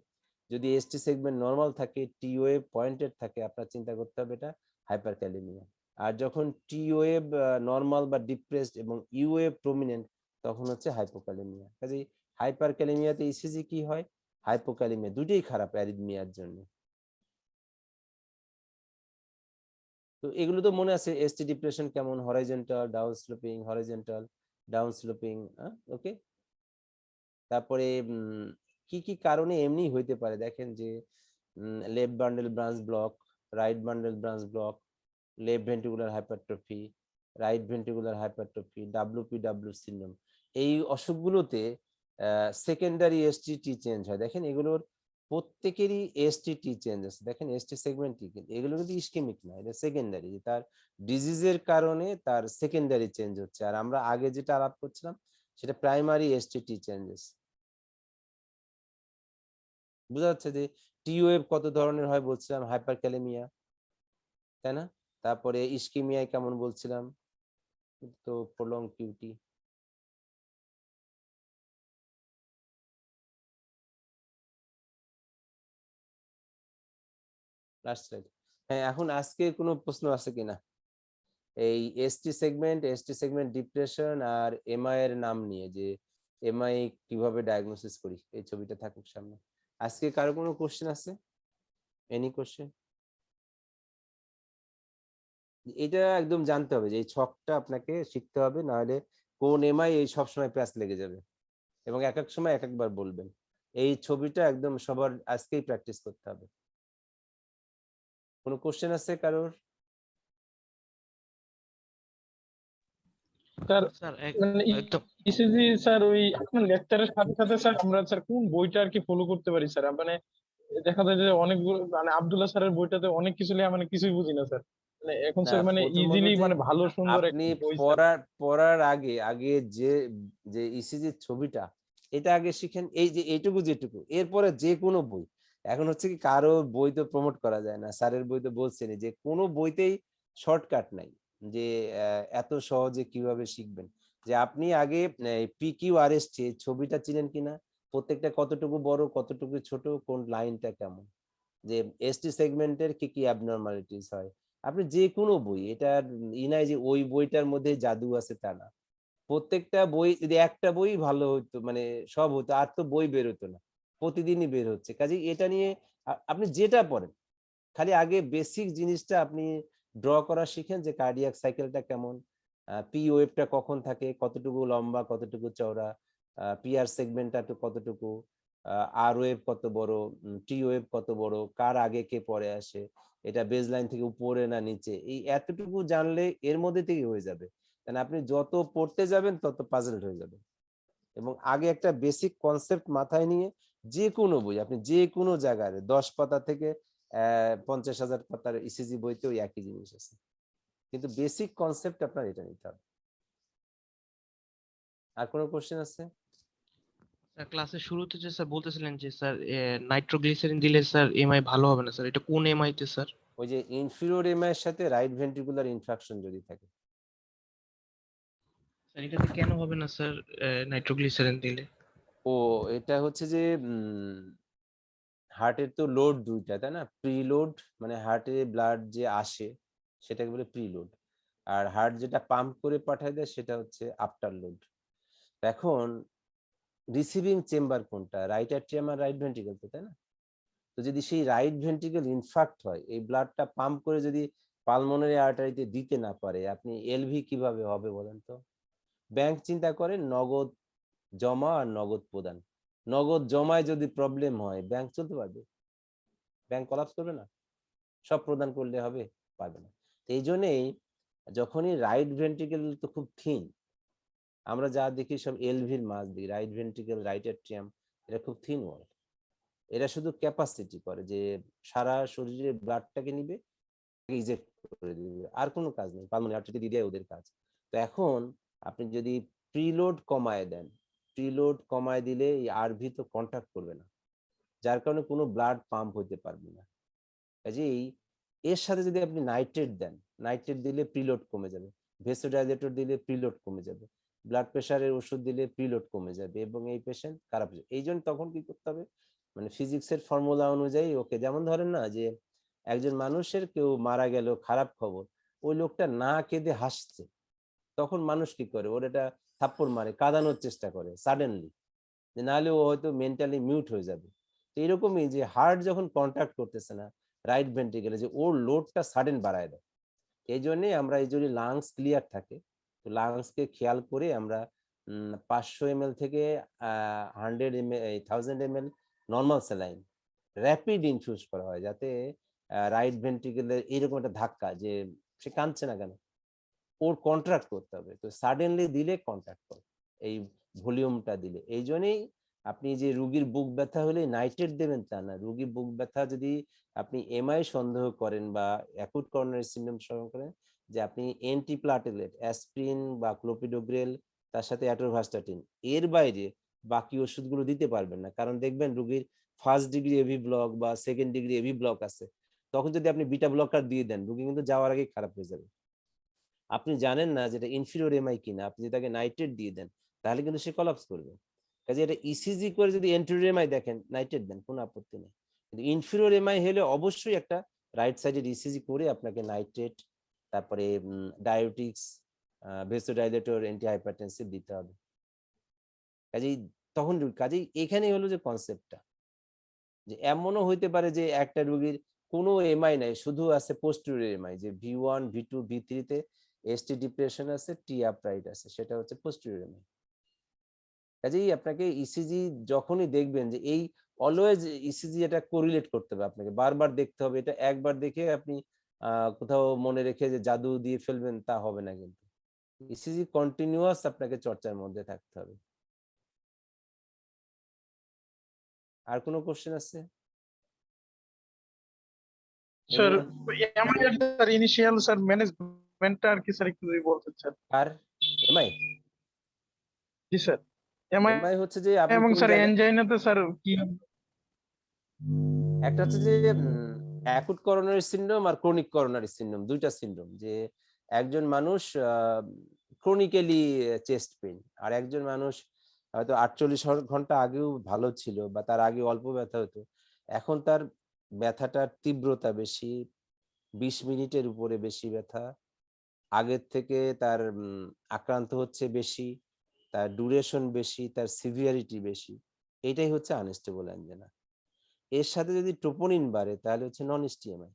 যদি এসটি সেগমেন্ট নরমাল থাকে, টি ওয়েভ পয়েন্টেড থাকে, আপনার চিন্তা করতে হবে এটা হাইপারক্যালেমিয়া। আর যখন টি ওয়েভ নরমাল বা ডিপ্রেসড এবং ইউ ওয়েভ প্রমিনেন্ট, তখন হচ্ছে হাইপোক্যালেমিয়া। কাজে হাইপারক্যালেমিয়াতে ইসিজি কি হয়? হাইপোক্যালেমিয়া, দুটোই খারাপ অ্যারিথমিয়ার জন্য। তো এগুলো তো মনে আছে, এসটি ডিপ্রেশন কেমন? Horizontal, down sloping, horizontal, down sloping. Okay, তারপরে কি কি কারণে এমনি হইতে পারে দেখেন, যে left bundle branch block, right bundle branch block, left ventricular hypertrophy, right ventricular hypertrophy, WPW syndrome, এই অসুখগুলোতে সেকেন্ডারি এসটিটি চেঞ্জ হয়। দেখেন এগুলোর প্রত্যেকেরই এসটিটি চেঞ্জ আছে, দেখেন এসটি সেগমেন্ট, এগুলো কিন্তু ইসকেমিক না, এটা সেকেন্ডারি, তার ডিজিজের কারণে তার সেকেন্ডারি চেঞ্জ হচ্ছে। আর আমরা আগে যেটা আলাপ করছিলাম সেটা প্রাইমারি এসটিটি চেঞ্জেস। বুঝা যাচ্ছে যে টি ওয়েভ কত ধরনের হয় বলছিলাম, হাইপারক্যালেমিয়া, তাই না? তারপরে ইসকেমিয়ায় কেমন বলছিলাম, তো প্রলং কিউটি। Last slide. হ্যাঁ, এখন আজকে কোনো প্রশ্ন আছে কিনা? এই এসটি সেগমেন্ট ডিপ্রেশন আর এমআই এর নাম নিয়ে, যে এমআই কিভাবে ডায়াগনোসিস করি, এই ছবিটা থাকুক সামনে। আজকে কারো কোনো কোশ্চেন আছে? Any question? এটা একদম জানতে হবে যে এই ছকটা আপনাকে শিখতে হবে, না হলে কোন এমআই এই সব সময় প্যাচ লেগে যাবে এবং এক এক সময় এক একবার বলবেন। এই ছবিটা একদম সবার আজকেই প্র্যাকটিস করতে হবে। কোনো কোশ্চেন আছে কারোর? স্যার স্যার মানে একদম ইসিজি স্যার ওই আপনার লেকচারের সাথে সাথে স্যার আমরা স্যার কোন বইটা আর কি ফলো করতে পারি স্যার? মানে দেখা যায় যে অনেকগুলো মানে আব্দুল্লাহ স্যারের বইটাতে অনেক কিছু লেখা, মানে কিছুই বুঝি না স্যার। মানে এখন না, স্যার মানে প্রথমত ইজিলি যে মানে ভালো সুন্দর আপনি একটা বই স্যার। পড়ার আগে আগে যে যে ইসিজির ছবিটা এটা আগে শিখেন, এই যে এইটুকু যেটুকু, এরপরে যে কোনো বই। এখন হচ্ছে কি, কারো বই তো প্রমোট করা যায় না, স্যারের বই তো বলছেন যে কোনো বইতেই শর্টকাট নাই যে এত সহজে কিভাবে শিখবেন। যে আপনি আগে PQRST ছবিটা চিনেন কিনা, প্রত্যেকটা কতটুকু বড় কতটুকু ছোট, কোন লাইনটা কেমন, যে এসটি সেগমেন্টের কি কি অ্যাবনরমালিটিস হয়। আপনি যে কোনো বই, এটা নাই যে ওই বইটার মধ্যে জাদু আছে তা না। প্রত্যেকটা বই, যদি একটা বই ভালো হতো মানে সব হতো, আর তো বই বের হতো না, প্রতিদিনই বের হচ্ছে। কাজে এটা নিয়ে আপনি যেটা পড়েন, খালি আগে বেসিক জিনিসটা আপনি ড্র করা শিখেন, যে কার্ডিয়াক সাইকেলটা কেমন, পি ওয়েভটা কখন থাকে, কতটুকু লম্বা কতটুকু চওড়া, পিআর সেগমেন্টটা কতটুকু, আর ওয়েভ কত বড়, টি ওয়েভ কত বড়, কার আগে কে পরে আসে, এটা বেজ লাইন থেকে উপরে না নিচে, এই এতটুকু জানলে এর মধ্যে থেকে হয়ে যাবে। কারণ আপনি যত পড়তে যাবেন তত পাজলড হয়ে যাবে। এবং আগে একটা বেসিক কনসেপ্ট মাথায় নিয়ে যে কোনো বই, আপনি যে কোনো জায়গায় 10 পাতা থেকে 50,000 পাতার ইসিজি বইতে ওই একই জিনিস আছে, কিন্তু বেসিক কনসেপ্ট আপনার এটা নিতে হবে। আর কোনো কোশ্চেন আছে? ক্লাসের শুরুতে যে স্যার বলতেছিলেন যে স্যার নাইট্রোগ্লিসারিন দিলে স্যার এমআই ভালো হবে না স্যার, এটা কোন এমআই তে স্যার? ওই যে ইনফিরিয়র এমআই এর সাথে রাইট ভেন্ট্রিকুলার ইনফ্রাকশন যদি থাকে। স্যার এটাতে কেন হবে না স্যার নাইট্রোগ্লিসারিন দিলে? ও, এটা হচ্ছে যে হার্টের তো লোড দুইটা, তাই না? প্রিলোড মানে হার্টে ব্লাড যে আসে সেটাকে বলে প্রিলোড, আর হার্ট যেটা পাম্প করে পাঠায় দেয় সেটা হচ্ছে আফটার লোড। এখন রিসিভিং চেম্বার কোনটা? রাইট অ্যাট্রিয়াম আর রাইট ভেন্ট্রিকল, তো তাই না? তো যদি সেই রাইট ভেন্ট্রিকল ইনফ্রাক্ট হয়, এই ব্লাডটা পাম্প করে যদি পালমোনারি আর্টারিতে দিতে না পারে, আপনি এলভি কিভাবে হবে বলেন তো? ব্যাংক চিন্তা করেন নগদ জমা আর নগদ প্রদান। নগদ জমায় যদি প্রবলেম হয়, ব্যাংক চলতে পারবে? ব্যাংক কলাপস করবে না? সব প্রদান করলে হবে? পারবে না। এই জন্যই যখনই রাইট ভেন্ট্রিকল তো খুব থিন, আমরা যা দেখি সব এলভির মাছ দিই, রাইট ভেন্ট্রিকল রাইট অ্যাট্রিয়াম এটা খুব থিন ওয়াল। এরা শুধু ক্যাপাসিটি করে যে সারা শরীরে ব্লাডটাকে নিবে, ইজেক্ট করে দিবে, আর কোনো কাজ নেই, পালমোনারি আর্টারি দিয়ে দেয় ওদের কাজ। তো এখন আপনি যদি প্রিলোড কমায় দেন, প্রিলোড কমায় দিলে এই আরভি তো কন্ট্যাক্ট করবে না, যার কারণে কোনো ব্লাড পাম্প হতে পারবে না। কাজেই এর সাথে যদি আপনি নাইট্রেট দেন, নাইট্রেট দিলে প্রিলোড কমে যাবে, ভেসোডাইলেটর দিলে প্রিলোড কমে যাবে, ব্লাড প্রেশারের ওষুধ দিলে প্রিলোড কমে যাবে এবং এই পেশেন্ট খারাপ হয়ে যাবে। এই জন্য তখন কি করতে হবে, মানে ফিজিক্সের ফর্মুলা অনুযায়ী ওকে, যেমন ধরেন না যে একজন মানুষের কেউ মারা গেল, খারাপ খবর, ওই লোকটা না কেঁদে হাসছে, তখন মানুষ কি করে, ওর এটা থাপ্পড় মারে, কাঁদানোর চেষ্টা করে সাডেনলি, যে নাহলে ও হয়তো মেন্টালি মিউট হয়ে যাবে। তো এরকমই যে হার্ট যখন কন্ট্যাক্ট করতেছে না রাইট ভেন্ট্রিকলে, যে ওর লোডটা সাডেন বাড়ায় দেয়। এই জন্যই আমরা, এই যদি লাংস ক্লিয়ার থাকে, তো লাংসকে খেয়াল করে আমরা 500 ml থেকে 100 ml 1000 ml normal saline rapid infuse করা হয়, যাতে রাইট ভেন্ট্রিকলের এইরকম একটা ধাক্কা, যে সে কাঁদছে না কেন, ওর কন্ট্রাক্ট করতে হবে, তো সাডেনলি দিলে কন্ট্রাক্ট করে এই ভলিউমটা দিলে। এই জন্যই আপনি যে রুগীর বুক ব্যথা হলে নাইট্রেট দেবেন তা না, রুগীর বুক ব্যথা যদি আপনি এমআই সন্দেহ করেন বা অ্যাকুট করোনারি সিনড্রোম সন্দেহ করেন, যে আপনি অ্যান্টিপ্লাটেলেট অ্যাসপ্রিন বা ক্লোপিডোগ্রেল তার সাথে অ্যাটোভাস্টাটিন, এর বাইরে বাকি ওষুধগুলো দিতে পারবেন না। কারণ দেখবেন রুগীর ফার্স্ট ডিগ্রি এভি ব্লক বা সেকেন্ড ডিগ্রি এভি ব্লক আছে, তখন যদি আপনি বিটা ব্লকার দিয়ে দেন, রুগী কিন্তু যাওয়ার আগেই খারাপ হয়ে যাবে। আপনি জানেন না যেটা ইনফিরিয়র এমআই কিনা, আপনি যদি তাকে নাইট্রেট দিয়ে দেন তাহলে কিন্তু সে কলাপস করবে। কাজে এটা ইসিজি করে যদি এন্টেরিয়র এমআই দেখেন, নাইট্রেট দেন, কোনো আপত্তি নেই, কিন্তু ইনফিরিয়র এমআই হলে অবশ্যই একটা রাইট সাইডের ইসিজি করে আপনাকে নাইট্রেট তারপরে ডায়োটিক্স, ভেসোডাইলেটর, অ্যান্টিহাইপারটেনসিভ দিতে হবে। কাজেই কাজেই এখানে হলো যে কনসেপ্টটা, যে এমনও হইতে পারে যে একটা রোগীর কোনো এমআই নাই, শুধু আছে পোস্টেরিয়র এমআই, যে V1 V2 V3 তে এসটি ডিপ্রেশন আছে, টি আপরাইট আছে, সেটা হচ্ছে পোস্টেরিয়র এমআই। কাজেই আপনাকে ইসিজি যখনই দেখবেন যে এই অলওয়েজ ইসিজি এটা কোরিলেট করতে হবে, আপনাকে বারবার দেখতে হবে। এটা একবার দেখে আপনি কোথাও মনে রেখে যে জাদু দিয়ে ফেলবেন তা হবে না, কিন্তু ইসিজি কন্টিনিউয়াস আপনাকে চর্চার মধ্যে থাকতে হবে। আর কোনো কোশ্চেন আছে? Sir Anyone? এমআই এর স্যার ইনিশিয়াল স্যার ম্যানেজমেন্টটা আর কি স্যার একটু যদি বলতেন স্যার। আর এমআই জি স্যার, এমআই এমআই হচ্ছে যে আপনি এবং কোন স্যার জায়গায়, এনজাইনাতে স্যার কি একটা হচ্ছে যে অ্যাকুট করোনারি সিনড্রোম আর ক্রনিক করোনারি সিনড্রোম, দুইটা সিনড্রোম। যে একজন মানুষ ক্রনিক্যালি চেস্ট পেইন, আর একজন মানুষ হয়তো 48 ঘন্টা আগেও ভালো ছিল বা তার আগে অল্প ব্যথা হতো, এখন তার ব্যথাটার তীব্রতা বেশি, 20 মিনিটের উপরে বেশি ব্যথা, আগের থেকে তার আক্রান্ত হচ্ছে বেশি, তার ডিউরেশন বেশি, তার সিভিয়ারিটি বেশি। এটাই হচ্ছে আনস্টেবল অ্যাঞ্জিনা। এর সাথে যদি ট্রোপোনিন বাড়ে তাহলে হচ্ছে নন এসটিএমআই,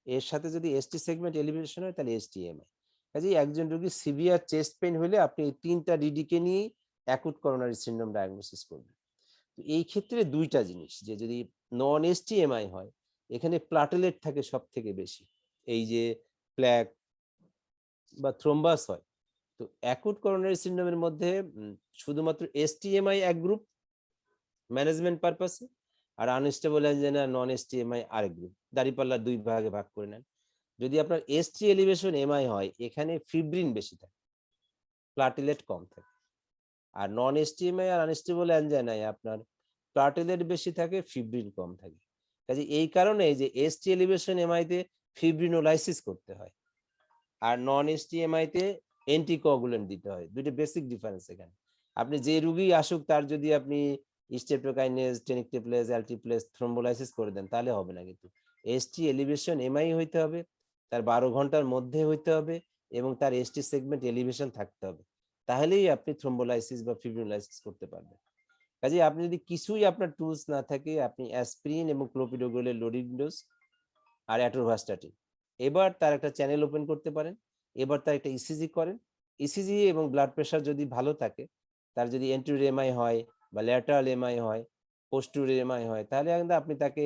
এর সাথে যদি এসটি সেগমেন্ট এলিভেশন হয় তাহলে এসটিএমআই। কাজেই একজন রোগী সিভিয়ার চেস্ট পেইন হলে আপনি এই 3টা ডিডিকে নিয়ে অ্যাকুট করোনারি সিনড্রোম ডায়াগনোসিস করবেন। তো এই ক্ষেত্রে দুইটা জিনিস, যে যদি নন এসটিএমআই হয় এখানে প্লাটেলেট থাকে সব থেকে বেশি, এই যে প্ল্যাক বা থ্রোম্বাস হয়। তো অ্যাকুট করোনারি সিনড্রোমের মধ্যে শুধুমাত্র এসটিএমআই এক গ্রুপ ম্যানেজমেন্ট পারপাসে, আর আনস্টেবল অ্যাঞ্জিনা নন এসটিএমআই আরেক গ্রুপ, দাঁড়িপাল্লা 2 ভাগে ভাগ করে নেন। যদি আপনার এসটি এলিভেশন এমআই হয় এখানে ফিব্রিন বেশি থাকে, প্লাটেলেট কম থাকে। আর নন এসটিএমআই আর আনস্টেবল অ্যাঞ্জিনায় আপনার প্লাটেলেট বেশি থাকে, ফিব্রিন কম থাকে। কাজে এই কারণে যে এসটি এলিভেশন এমআই তে ফিব্রিনোলাইসিস করতে হয়, আর নন এসটিএমআই তে অ্যান্টিকোয়াগুলেন্ট দিতে হয়। দুটো বেসিক ডিফারেন্স এখানে। আপনি যে রোগী আসুক তার যদি আপনি স্টেপটোকাইনেজ, টেনিকটেপ্লেজ, অ্যালটিপ্লেজ, থ্রোম্বোলাইসিস করে দেন তাহলে হবে না, কিন্তু এসটি এলিভেশন এমআই হইতে হবে, তার 12 ঘন্টার মধ্যে হইতে হবে, এবং তার এসটি সেগমেন্ট এলিভেশন থাকতে হবে, তাহলেই আপনি থ্রোম্বোলাইসিস বা ফিব্রিনোলাইসিস করতে পারবেন। কাজে আপনি যদি কিছুই আপনার টুলস না থাকে, আপনি অ্যাসপিরিন এবং ক্লোপিডোগ্রেলের লোডিং ডোজ আর অ্যাটোভাস্টাটিন, এবার তার একটা চ্যানেল ওপেন করতে পারেন, এবার তার একটা ইসিজি করেন। ইসিজি এবং ব্লাড প্রেশার যদি ভালো থাকে, তার যদি এন্টেরিয়র এমআই হয় বা ল্যাটারাল এমআই হয়, পোস্টেরিয়র এমআই হয়, তাহলে কিন্তু আপনি তাকে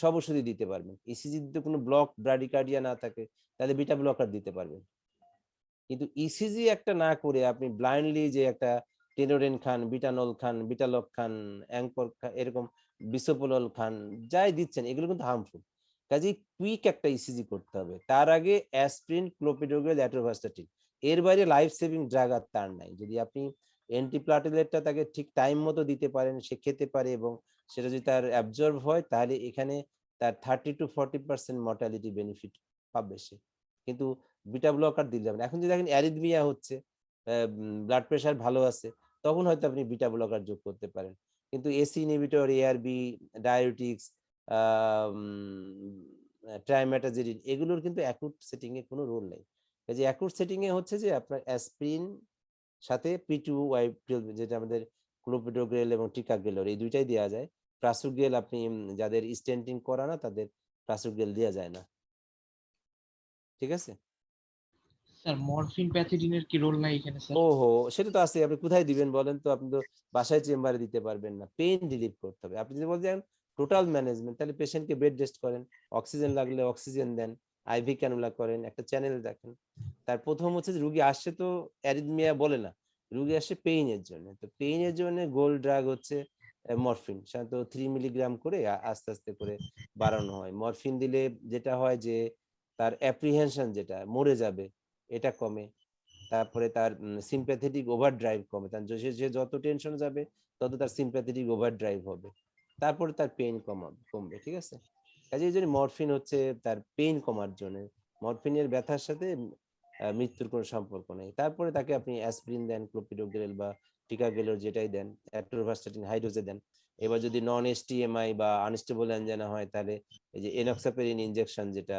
সব ওষুধই দিতে পারবেন। ইসিজি যদি কোনো ব্লক ব্রাডিকার্ডিয়া না থাকে তাহলে বিটা ব্লকার দিতে পারবেন। কিন্তু ইসিজি একটা না করে আপনি ব্লাইন্ডলি যে একটা টেনোরেন খান, বিটানল খান, বিটালক খান, অ্যাঙ্কর এরকম বিসোপোলল খান, যাই দিচ্ছেন এগুলো কিন্তু হার্মফুল। কাজেই কুইক একটা ইসিজি করতে হবে। তার আগে অ্যাসপ্রিন, ক্লোপিডোগ্রেল, অ্যাটোভাস্টাটিন, এর বাইরে লাইফ সেভিং ড্রাগ আর তার নাই। যদি আপনি অ্যান্টিপ্লাটেলেটটা তাকে ঠিক টাইম মতো দিতে পারেন, সে খেতে পারে এবং সেটা যদি তার অ্যাবজর্ব হয়, তাহলে এখানে তার 30 to 40% মর্টালিটি বেনিফিট পাবে সে। কিন্তু বিটা ব্লকার দিলে যাবে না। এখন যদি দেখেন অ্যারিথমিয়া হচ্ছে, ব্লাড প্রেশার ভালো আছে, তখন হয়তো আপনি বিটা ব্লকার যোগ করতে পারেন। কিন্তু এসি ইনহিবিটর, এআরবি, ডায়োটিক্স, ট্রাইমেটাজিডিন, এগুলোর কিন্তু অ্যাকুট সেটিং এ কোনো রোল নেই। কাজে অ্যাকুট সেটিং এ হচ্ছে যে আপনার অ্যাসপিরিন সাথে P2Y12, যেটা আমাদের ক্লোপিডোগ্রেল এবং টিকাগ্রেলর, এই দুইটাই দেওয়া যায়। প্রাসুগ্রেল আপনি যাদের স্টেন্টিং করা না তাদের প্রাসুগ্রেল দেওয়া যায় না। ঠিক আছে? স্যার মরফিন প্যাথিডিনের কি রোল নাই এখানে স্যার? ওহো, সেটা তো আছে। আপনি কোথায় দিবেন বলেন তো? আপনি তো বাসায় চেম্বারে দিতে পারবেন না, পেইন রিলিফ করতে হবে। আপনি যদি বলছেন টোটাল ম্যানেজমেন্ট, তাহলে পেশেন্টকে বেড রেস্ট করেন, অক্সিজেন লাগলে অক্সিজেন দেন, আইভি ক্যানুলা করেন, একটা চ্যানেল দেখেন। তার প্রথম হচ্ছে যে রুগী আসছে তো অ্যারিথমিয়া বলে না, রুগী আসে পেইনের জন্য। তো পেইনের জন্য গোল্ড ড্রাগ হচ্ছে মরফিন, সাধারণত 3 মিলিগ্রাম করে আস্তে আস্তে করে বাড়ানো হয়। মরফিন দিলে যেটা হয় যে তার অ্যাপ্রিহেনশন, যেটা মরে যাবে, এটা কমে। তারপরে তার সিম্প্যাথেটিক ওভার ড্রাইভ কমে, তার সে যত টেনশন যাবে তত তার সিম্প্যাথেটিক ওভার ড্রাইভ হবে, তারপরে তার পেইন কমবে। ঠিক আছে? কাজে এই জন্য মরফিন হচ্ছে তার পেইন কমার জন্য। মরফিনের ব্যথার সাথে মৃত্যুর কোনো সম্পর্ক নেই। তারপরে তাকে আপনি অ্যাসপিরিন দেন, ক্লোপিডোগ্রেল বা টিকাগ্রেলর যেটাই দেন, অ্যাটোভাস্টাটিন হাই ডোজে দেন। এবার যদি নন এসটিএমআই বা আনস্টেবল অ্যাঞ্জিনা হয় তাহলে এই যে এনক্সাপেরিন ইনজেকশন, যেটা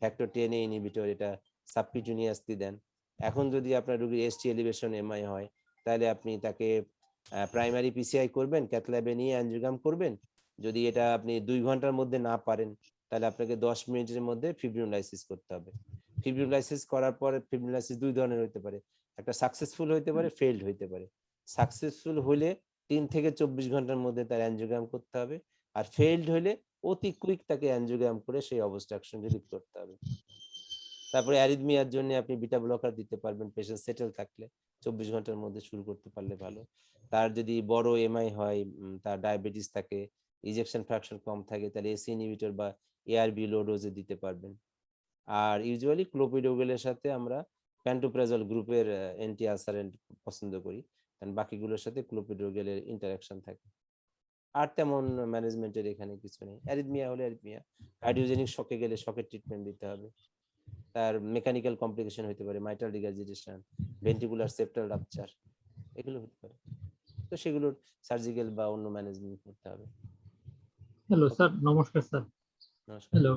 ফ্যাক্টর 10 ইনহিবিটর, এটা সাবকিউটেনিয়াসলি দেন। এখন যদি আপনার রোগীর এসটি এলিভেশন এমআই হয়, তাহলে আপনি তাকে প্রাইমারি পিসিআই করবেন, ক্যাথ ল্যাবে নিয়ে অ্যানজিওগ্রাম করবেন। যদি এটা আপনি 2 ঘন্টার মধ্যে না পারেন, তাহলে আপনাকে 10 মিনিটের মধ্যে ফিব্রিনোলাইসিস করতে হবে। ফিব্রিনোলাইসিস করার পরে, ফিব্রিনোলাইসিস 2 ধরনের হতে পারে, একটা সাকসেসফুল হতে পারে, ফেইলড হতে পারে। সাকসেসফুল হলে 3 থেকে 24 ঘন্টার মধ্যে তার অ্যানজিওগ্রাম করতে হবে, আর ফেইলড হলে অতি কুইক তাকে অ্যানজিওগ্রাম করে সেই অবস্ট্রাকশন রিলিভ করতে হবে। তারপরে অ্যারিথমিয়ার জন্য আপনি বিটা ব্লকার দিতে পারবেন পেশেন্ট সেটেল থাকলে, 24 ঘন্টার মধ্যে শুরু করতে পারলে ভালো। তার যদি বড় এমআই হয়, তার ডায়াবেটিস থাকে, ইজেকশন ফ্র্যাকশন কম থাকে, তাহলে এসি ইনহিবিটর বা এআরবি লো ডোজে দিতে পারবেন। আর ইউজুয়ালি ক্লোপিডোগ্রেলের সাথে আমরা প্যান্টোপ্রাজল গ্রুপের অ্যান্টি আলসারেন্ট পছন্দ করি, কারণ বাকিগুলোর সাথে ক্লোপিডোগ্রেলের ইন্টারাকশন থাকে। আর তেমন ম্যানেজমেন্টের এখানে কিছু নেই। অ্যারিথমিয়া হলে অ্যারিথমিয়া, কার্ডিওজেনিক শকে গেলে শকের ট্রিটমেন্ট দিতে হবে। তার মেকানিক্যাল কমপ্লিকেশন হতে পারে, mitral regurgitation, ventricular septal rupture, এগুলো হতে পারে। তো সেগুলোর সার্জিক্যাল বা অন্য ম্যানেজমেন্ট করতে হবে। Hello Okay. স্যার, নমস্কার স্যার। নমস্কার। হ্যালো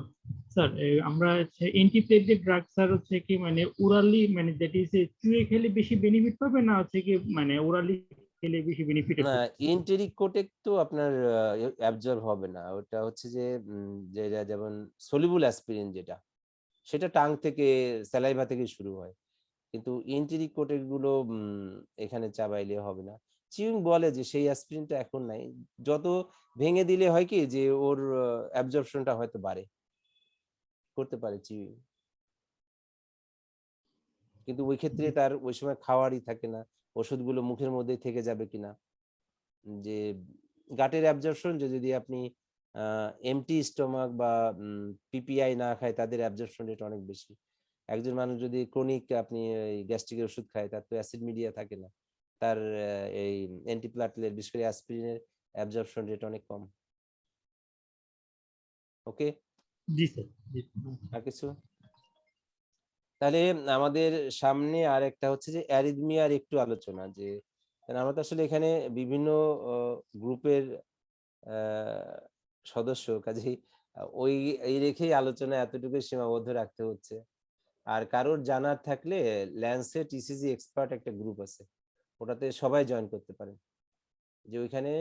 স্যার, আমরা অ্যান্টিপ্লেটলেট ড্রাগ স্যার হচ্ছে কি মানে ওরালি, মানে দ্যাট ইজ চুয়ে খেলে বেশি বেনিফিট পাবে না হচ্ছে কি মানে ওরালি খেলে বেশি বেনিফিট না, হবে? ইন্টেরিক কোটেক তো আপনার অ্যাবজর্ব হবে না। ওটা হচ্ছে যে যেটা যেমন সলিবল অ্যাসপিরিন, যেটা সেটা টাং থেকে, স্যালাইভা থেকে শুরু হয়, কিন্তু ইন্টেরিক কোটেক গুলো এখানে চাবাইলে হবে না। চিউইং বলে যে সেই অ্যাসপিরিনটা এখন নাই, যত ভেঙে দিলে হয় কি যে ওর অ্যাবজর্পশনটা হয়তো বাড়ে, করতে পারে চিউইং, কিন্তু ওই ক্ষেত্রে তার ওই সময় খাওয়ারই থাকে না, ওষুধগুলো মুখের মধ্যেই থেকে যাবে কিনা। যে গাটের অ্যাবজর্পশন, যে যদি আপনি এমটি স্টমাক বা পিপিআই না খায়, তাদের অ্যাবজর্পশন রেট অনেক বেশি। একজন মানুষ যদি ক্রনিক আপনি গ্যাস্ট্রিকের ওষুধ খায়, তার তো অ্যাসিড মিডিয়া থাকে না, তার এই অ্যান্টিপ্লাটলেট, বিশেষ করে অ্যাসপিরিনের অ্যাবজর্পশন রেট অনেক কম। ওকে, জি স্যার, জি। আর কিছু? তাহলে আমাদের সামনে আর একটা হচ্ছে যে অ্যারিথমিয়ার একটু আলোচনা, যে কারণ আমরা তো আসলে এখানে বিভিন্ন গ্রুপের সদস্য, কাজেই ওই এই রেখেই আলোচনা এতটুকু সীমাবদ্ধ রাখতে হচ্ছে। আর কারোর জানার থাকলে ল্যান্সেট ইসিজি এক্সপার্ট একটা গ্রুপ আছে, ওটাতে সবাই জয়েন করতে পারেন। যে ওইখানে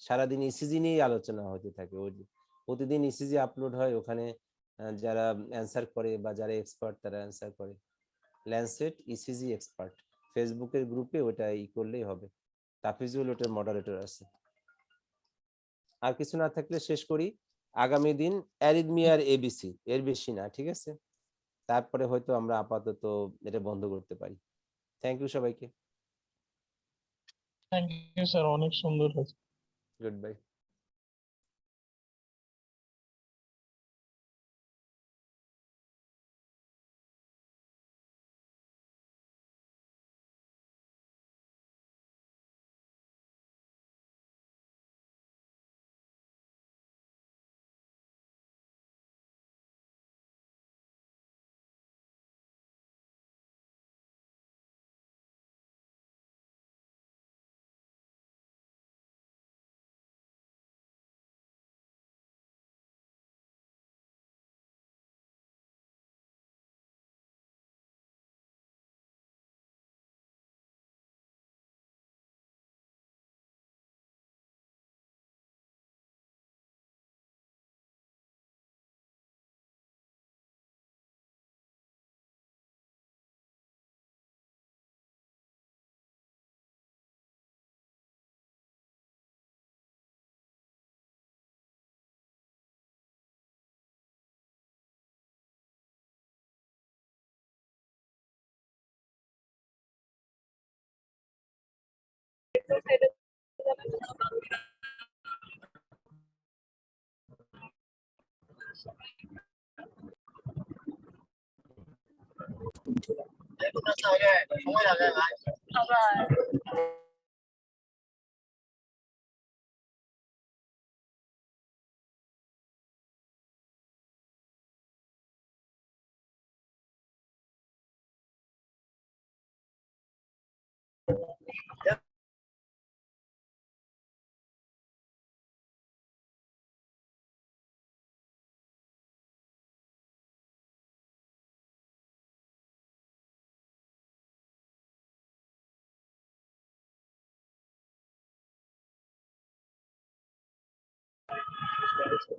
সারাদিন ইসিজি নিয়েই আলোচনা হতে থাকে, ওই প্রতিদিন ইসিজি আপলোড হয় ওখানে, যারা অ্যান্সার করে বা যারা এক্সপার্ট তারা অ্যান্সার করে। ল্যান্সেট ইসিজি এক্সপার্ট ফেসবুকের গ্রুপে, ওটা করলেই হবে। তাফিজুল ওটার মডারেটর আছে। আর কিছু না থাকলে শেষ করি। আগামী দিন অ্যারিথমিয়ার এবিসি, এর বেশি না, ঠিক আছে? তারপরে হয়তো আমরা আপাতত এটা বন্ধ করতে পারি। থ্যাংক ইউ সবাইকে। থ্যাংক ইউ স্যার, অনেক সুন্দর হয়েছে। Good bye. স্যার